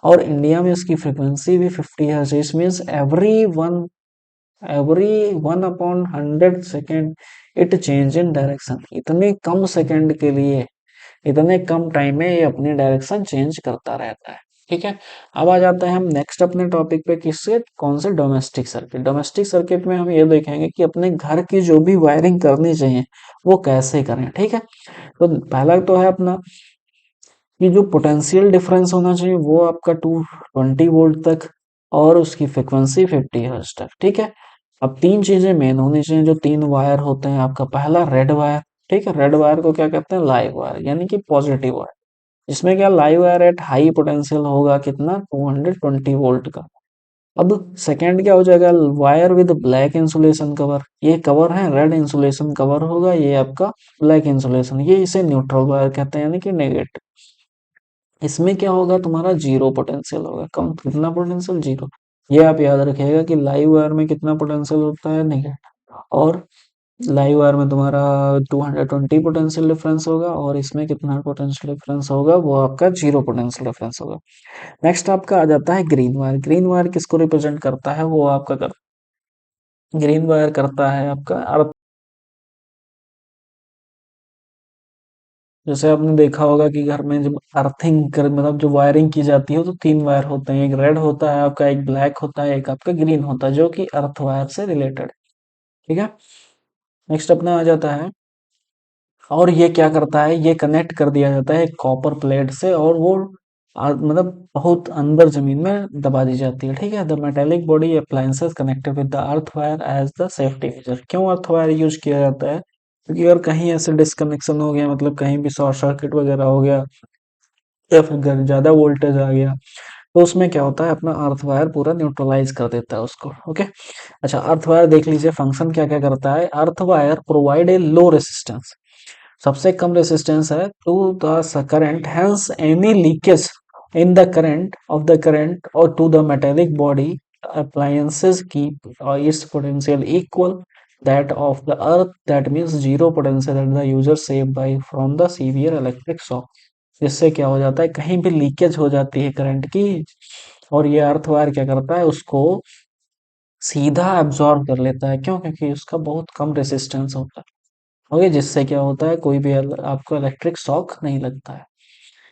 और इंडिया में इसकी फ्रिक्वेंसी भी 50 hertz, it means every 1/100 second it change in direction. इतने कम सेकेंड के लिए, इतने कम टाइम में ये अपनी डायरेक्शन चेंज करता रहता है। ठीक है, अब आ जाते हैं हम नेक्स्ट अपने टॉपिक पे, किससे, कौन से, डोमेस्टिक सर्किट। डोमेस्टिक सर्किट में हम ये देखेंगे कि अपने घर की जो भी वायरिंग करनी चाहिए वो कैसे करें। ठीक है, तो पहला तो है अपना कि जो पोटेंशियल डिफरेंस होना चाहिए वो आपका 220 वोल्ट तक और उसकी फ्रिक्वेंसी 50 हर्ट्ज तक। ठीक है, अब तीन चीजें मेन होनी चाहिए, जो तीन वायर होते हैं आपका, पहला रेड वायर। ठीक है, रेड वायर को क्या कहते हैं, लाइव वायर यानी कि पॉजिटिव वायर। इसमें क्या live wire at high potential होगा कितना 220 वोल्ट का। अब सेकंड क्या हो जाएगा, wire with black insulation cover, ये कवर है रेड इंसुलेशन कवर होगा, ये आपका ब्लैक इंसुलेशन, ये इसे न्यूट्रल वायर कहते हैं यानी कि नेगेटिव। इसमें क्या होगा तुम्हारा जीरो पोटेंशियल होगा, कम कितना पोटेंशियल जीरो। ये आप याद रखिएगा कि लाइव वायर में कितना पोटेंशियल होता है नेगेटिव, और लाइव वायर में तुम्हारा 220 पोटेंशियल डिफरेंस होगा, और इसमें कितना पोटेंशियल डिफरेंस होगा, वो आपका जीरो पोटेंशियल डिफरेंस होगा। नेक्स्ट आपका आ जाता है ग्रीन वायर। ग्रीन वायर किसको रिप्रेजेंट करता है, वो आपका ग्रीन वायर करता है आपका अर्थ। जैसे आपने देखा होगा कि घर में जब अर्थिंग कर मतलब जो वायरिंग की जाती है तो तीन वायर होते हैं, एक रेड होता है आपका, एक ब्लैक होता है, एक आपका ग्रीन होता है, जो कि अर्थ वायर से रिलेटेड। ठीक है। नेक्स्ट अपना आ जाता है, और ये क्या करता है, ये कनेक्ट कर दिया जाता है कॉपर प्लेट से, और वो मतलब बहुत अंदर जमीन में दबा दी जाती है। ठीक है। The metallic body appliances connected with the earth wire as the safety measure. क्यों अर्थ वायर यूज किया जाता है, क्योंकि अगर कहीं ऐसे डिसकनेक्शन हो गया, मतलब कहीं भी शॉर्ट सर्किट वगैरह हो गया, या फिर ज्यादा वोल्टेज आ गया, तो उसमें क्या होता है, अपना अर्थ वायर पूरा न्यूट्रलाइज कर देता है उसको। ओके। अच्छा, अर्थ वायर देख लीजिए फंक्शन क्या क्या करता है। Earth wire provide a low resistance, सबसे कम रेसिस्टेंस है to the current, hence any leakage in the current of the current और to the metallic body appliances keep its potential equal that of the earth, that means zero potential that the user save by from the severe electric shock। जिससे क्या हो जाता है, कहीं भी leakage हो जाती है करंट की, और ये अर्थ वायर क्या करता है, उसको सीधा एब्जॉर्ब कर लेता है। क्यों, क्योंकि उसका बहुत कम रेसिस्टेंस होता है। ओके, जिससे क्या होता है, कोई भी आपको इलेक्ट्रिक शॉक नहीं लगता है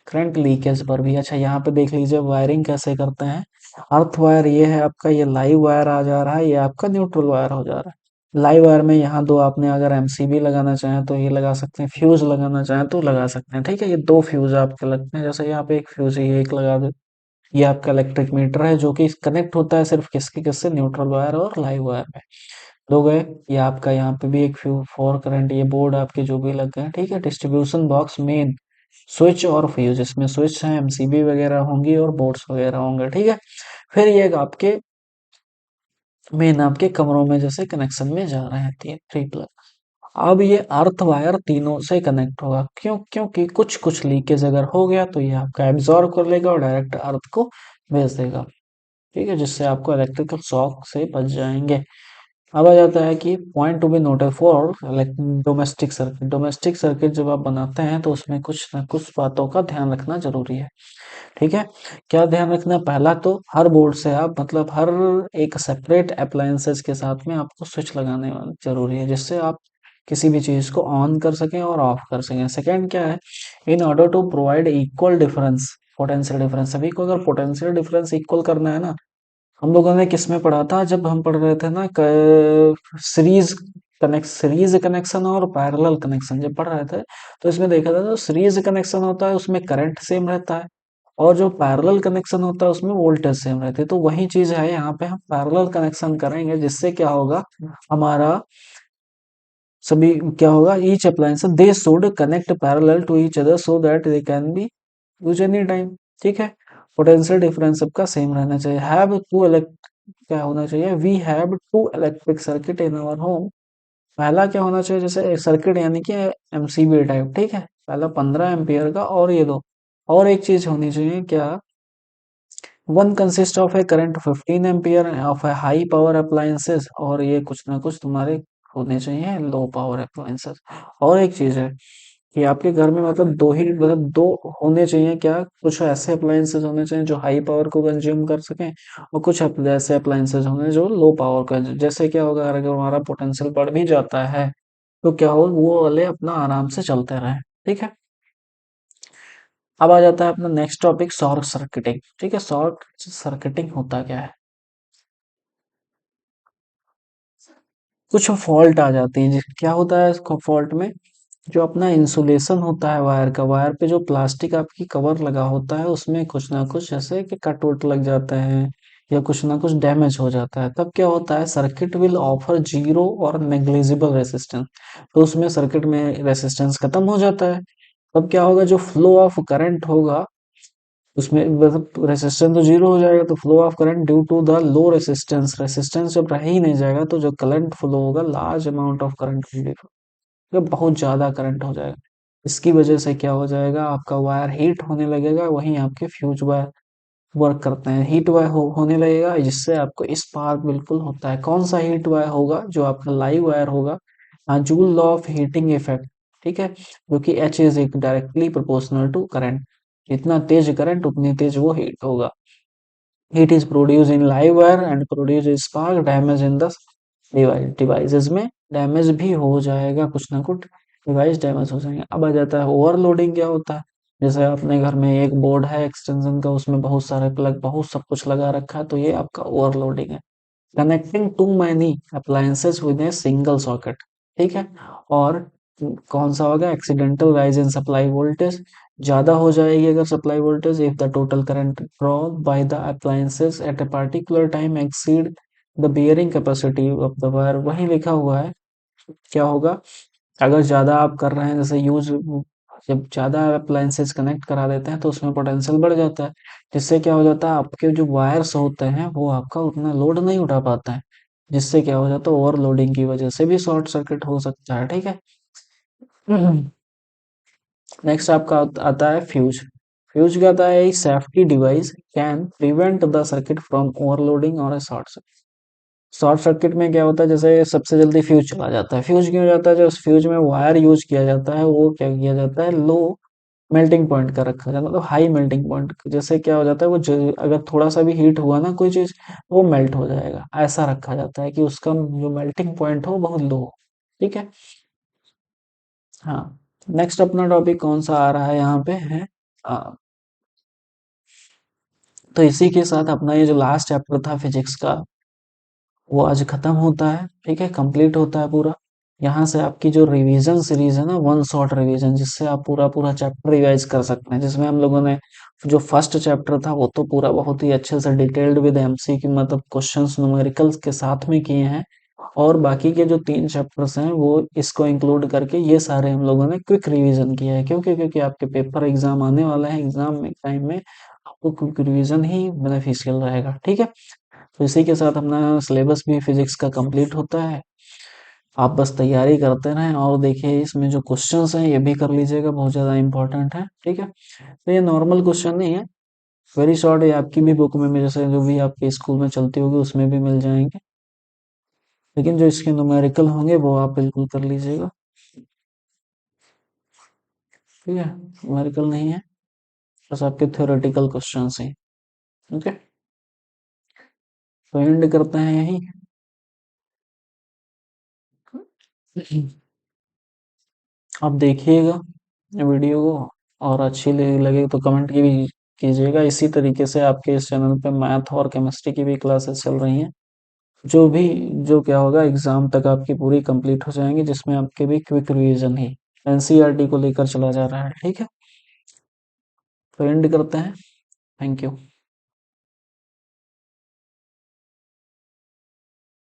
करंट लीकेज पर भी। अच्छा, यहाँ पे देख लीजिए वायरिंग कैसे करते हैं। अर्थ वायर ये है आपका, ये लाइव वायर आ जा रहा है, ये आपका न्यूट्रल वायर हो जा रहा है। लाइव वायर में यहाँ दो, आपने अगर एमसीबी लगाना चाहें तो ये लगा सकते हैं, फ्यूज लगाना चाहें तो लगा सकते हैं। ठीक है, ये दो फ्यूज आपके लगते हैं, जैसे यहाँ पे एक फ्यूज है, ये एक लगा दो। ये आपका इलेक्ट्रिक मीटर है, जो कि कनेक्ट होता है सिर्फ किसके किससे, न्यूट्रल वायर और लाइव वायर में। दो गए। ये आपका यहाँ पे भी एक फ्यू फॉर करंट, ये बोर्ड आपके जो भी लग गए। ठीक है। डिस्ट्रीब्यूशन बॉक्स मेन स्विच और फ्यूज, इसमें स्विच है, एमसीबी वगैरह होंगी और बोर्ड्स वगैरह होंगे। ठीक है। फिर ये आपके मेन आपके कमरों में जैसे कनेक्शन में जा रहे हैं, तीन थ्री प्लग। अब ये अर्थ वायर तीनों से कनेक्ट होगा, क्यों, क्योंकि कुछ कुछ लीकेज अगर हो गया तो ये आपका एब्जॉर्ब कर लेगा और डायरेक्ट अर्थ को भेज देगा। ठीक है, जिससे आपको इलेक्ट्रिकल शॉक से बच जाएंगे। अब आ जाता है कि point to be noted for domestic circuit. Domestic circuit जब आप बनाते हैं तो उसमें कुछ ना कुछ बातों का ध्यान रखना जरूरी है। ठीक है। क्या ध्यान रखना, पहला तो हर बोर्ड से आप मतलब हर एक सेपरेट अप्लायंसेस के साथ में आपको स्विच लगाने जरूरी है, जिससे आप किसी भी चीज को ऑन कर सकें और ऑफ कर सकें। सेकंड क्या है, in order to provide equal difference potential difference, सभी को अगर पोटेंशियल डिफरेंस इक्वल करना है ना, हम लोगों ने किस में पढ़ा था, जब हम पढ़ रहे थे ना सीरीज कनेक्शन और पैरेलल कनेक्शन जब पढ़ रहे थे, तो इसमें देखा था जो सीरीज कनेक्शन होता है उसमें करंट सेम रहता है, और जो पैरेलल कनेक्शन होता है उसमें वोल्टेज सेम रहती है। तो वही चीज है यहाँ पे, हम पैरेलल कनेक्शन करेंगे, जिससे क्या होगा, हमारा सभी क्या होगा, each appliance they should connect parallel to each other so that they can be use any time. ठीक है। पोटेंशियल डिफरेंस सबका सेम रहना चाहिए। हैव टू क्या होना चाहिए, we have two electric circuit in our home. पहला क्या होना चाहिए, जैसे सर्किट यानी कि एमसीबी टाइप। ठीक है, पहला 15 एम्पियर का, और ये दो, और एक चीज होनी चाहिए क्या, one consist of a current 15 ampere of A high power appliances, और ये कुछ ना कुछ तुम्हारे होने चाहिए लो पावर अप्लायंसेस। और एक चीज है कि आपके घर में मतलब दो ही, मतलब दो होने चाहिए क्या, कुछ ऐसे अप्लायंसेस होने चाहिए जो हाई पावर को कंज्यूम कर सकें, और कुछ ऐसे अप्लायंसेस होंगे जो लो पावर का, जैसे क्या होगा, अगर हमारा पोटेंशियल बढ़ भी जाता है तो क्या हो, वो वाले अपना आराम से चलते रहे। ठीक है। अब आ जाता है अपना नेक्स्ट टॉपिक, शॉर्ट सर्किटिंग। ठीक है, शॉर्ट सर्किटिंग होता क्या है, कुछ फॉल्ट आ जाती है, क्या होता है इसको फॉल्ट में, जो अपना इंसुलेशन होता है वायर का, वायर पे जो प्लास्टिक आपकी कवर लगा होता है उसमें कुछ ना कुछ जैसे कि कट वट लग जाते हैं, या कुछ ना कुछ डैमेज हो जाता है, तब क्या होता है, सर्किट विल ऑफर जीरो और नेग्लिजिबल रेसिस्टेंस। तो उसमें सर्किट में रेसिस्टेंस खत्म हो जाता है। तब क्या होगा, जो फ्लो ऑफ करंट होगा उसमें, मतलब रेसिस्टेंस तो जीरो हो जाएगा, तो flow of current due to the low resistance, resistance जब रह ही नहीं जाएगा तो जो करंट फ्लो होगा, large amount of current flow, बहुत ज्यादा करंट हो जाएगा। इसकी वजह से क्या हो जाएगा, आपका वायर हीट होने लगेगा, वहीं आपके फ्यूज वायर वर्क करते हैं, हीट वायर होने लगेगा, जिससे आपको स्पार्क बिल्कुल होता है। कौन सा हीट वायर होगा, जो आपका लाइव वायर होगा, Joule law of heating effect, ठीक है, जो कि H is directly proportional to current, जितना तेज करंट उतनी तेज वो हीट होगा। Heat is produce in live wire and produce spark damage in the device, devices में डैमेज भी हो जाएगा, कुछ ना कुछ डिवाइस डैमेज हो जाएंगे। अब आ जाता है ओवरलोडिंग, क्या होता है, जैसे अपने घर में एक बोर्ड है एक्सटेंशन का, उसमें बहुत सारे प्लग, बहुत सब कुछ लगा रखा है, तो ये आपका ओवरलोडिंग है। Connecting to many appliances with a single socket, ठीक है। और कौन सा होगा, accidental rise in supply voltage, ज्यादा हो जाएगी अगर supply voltage, if the total current drawn by the appliances at a particular time exceed the bearing capacity of the wire, वही लिखा हुआ है। क्या होगा, अगर ज्यादा आप कर रहे हैं, जैसे यूज, जब ज्यादा अप्लायंसेस कनेक्ट करा देते हैं तो उसमें पोटेंशियल बढ़ जाता है, जिससे क्या हो जाता है, आपके जो वायर्स होते हैं वो आपका उतना लोड नहीं उठा पाता है, जिससे क्या हो जाता है, ओवरलोडिंग की वजह से भी शॉर्ट सर्किट हो सकता है, ठीक है। नेक्स्ट आपका आता है फ्यूज। फ्यूज क्या आता है, safety device can prevent the circuit from overloading और शॉर्ट सर्किट। शॉर्ट सर्किट में क्या होता है, जैसे सबसे जल्दी फ्यूज चला जाता है, फ्यूज क्यों हो जाता है, जो उस फ्यूज में वायर यूज किया जाता है वो क्या किया जाता है, लो मेल्टिंग पॉइंट का रखा जाता है, मतलब हाई मेल्टिंग पॉइंट, जैसे क्या हो जाता है वो अगर थोड़ा सा भी हीट हुआ ना कोई चीज, वो मेल्ट हो जाएगा, ऐसा रखा जाता है कि उसका जो मेल्टिंग पॉइंट हो बहुत लो हो, ठीक है। हाँ, नेक्स्ट अपना टॉपिक कौन सा आ रहा है यहाँ पे है, आ, तो इसी के साथ अपना ये जो लास्ट चैप्टर था फिजिक्स का, वो आज खत्म होता है, ठीक है, कंप्लीट होता है पूरा। यहाँ से आपकी जो रिवीजन सीरीज है ना, वन शॉट रिवीजन, जिससे आप पूरा पूरा चैप्टर रिवाइज कर सकते हैं, जिसमें हम लोगों ने जो फर्स्ट चैप्टर था वो तो पूरा बहुत ही अच्छे से डिटेल्ड विद एमसी की, मतलब क्वेश्चंस न्यूमेरिकल्स के साथ में किए हैं, और बाकी के जो 3 चैप्टर्स हैं वो इसको इंक्लूड करके ये सारे हम लोगों ने क्विक रिवीजन किया है, क्योंकि आपके पेपर एग्जाम आने वाला है, एग्जाम में टाइम में आपको क्विक रिवीजन ही बेनिफिशियल रहेगा, ठीक है। तो इसी के साथ अपना सिलेबस भी फिजिक्स का कंप्लीट होता है। आप बस तैयारी करते रहें, और देखिए इसमें जो क्वेश्चंस हैं ये भी कर लीजिएगा, बहुत ज़्यादा इंपॉर्टेंट है, ठीक है। तो ये नॉर्मल क्वेश्चन नहीं है, वेरी शॉर्ट, ये आपकी भी बुक में जैसे जो भी आपके स्कूल में चलती होगी उसमें भी मिल जाएंगे, लेकिन जो इसके न्यूमेरिकल होंगे वो आप बिल्कुल कर लीजिएगा, ठीक है। न्यूमेरिकल नहीं है, बस आपके थ्योरेटिकल क्वेश्चन हैं, ओके। तो एंड करते हैं यहीं। आप देखिएगा वीडियो को, और अच्छी लगे तो कमेंट की भी कीजिएगा। इसी तरीके से आपके इस चैनल पे मैथ और केमिस्ट्री की भी क्लासेस चल रही हैं, जो भी, जो क्या होगा, एग्जाम तक आपकी पूरी कंप्लीट हो जाएंगी, जिसमें आपके भी क्विक रिवीजन ही एनसीईआरटी को लेकर चला जा रहा है, ठीक है। तो एंड करते हैं, थैंक यू।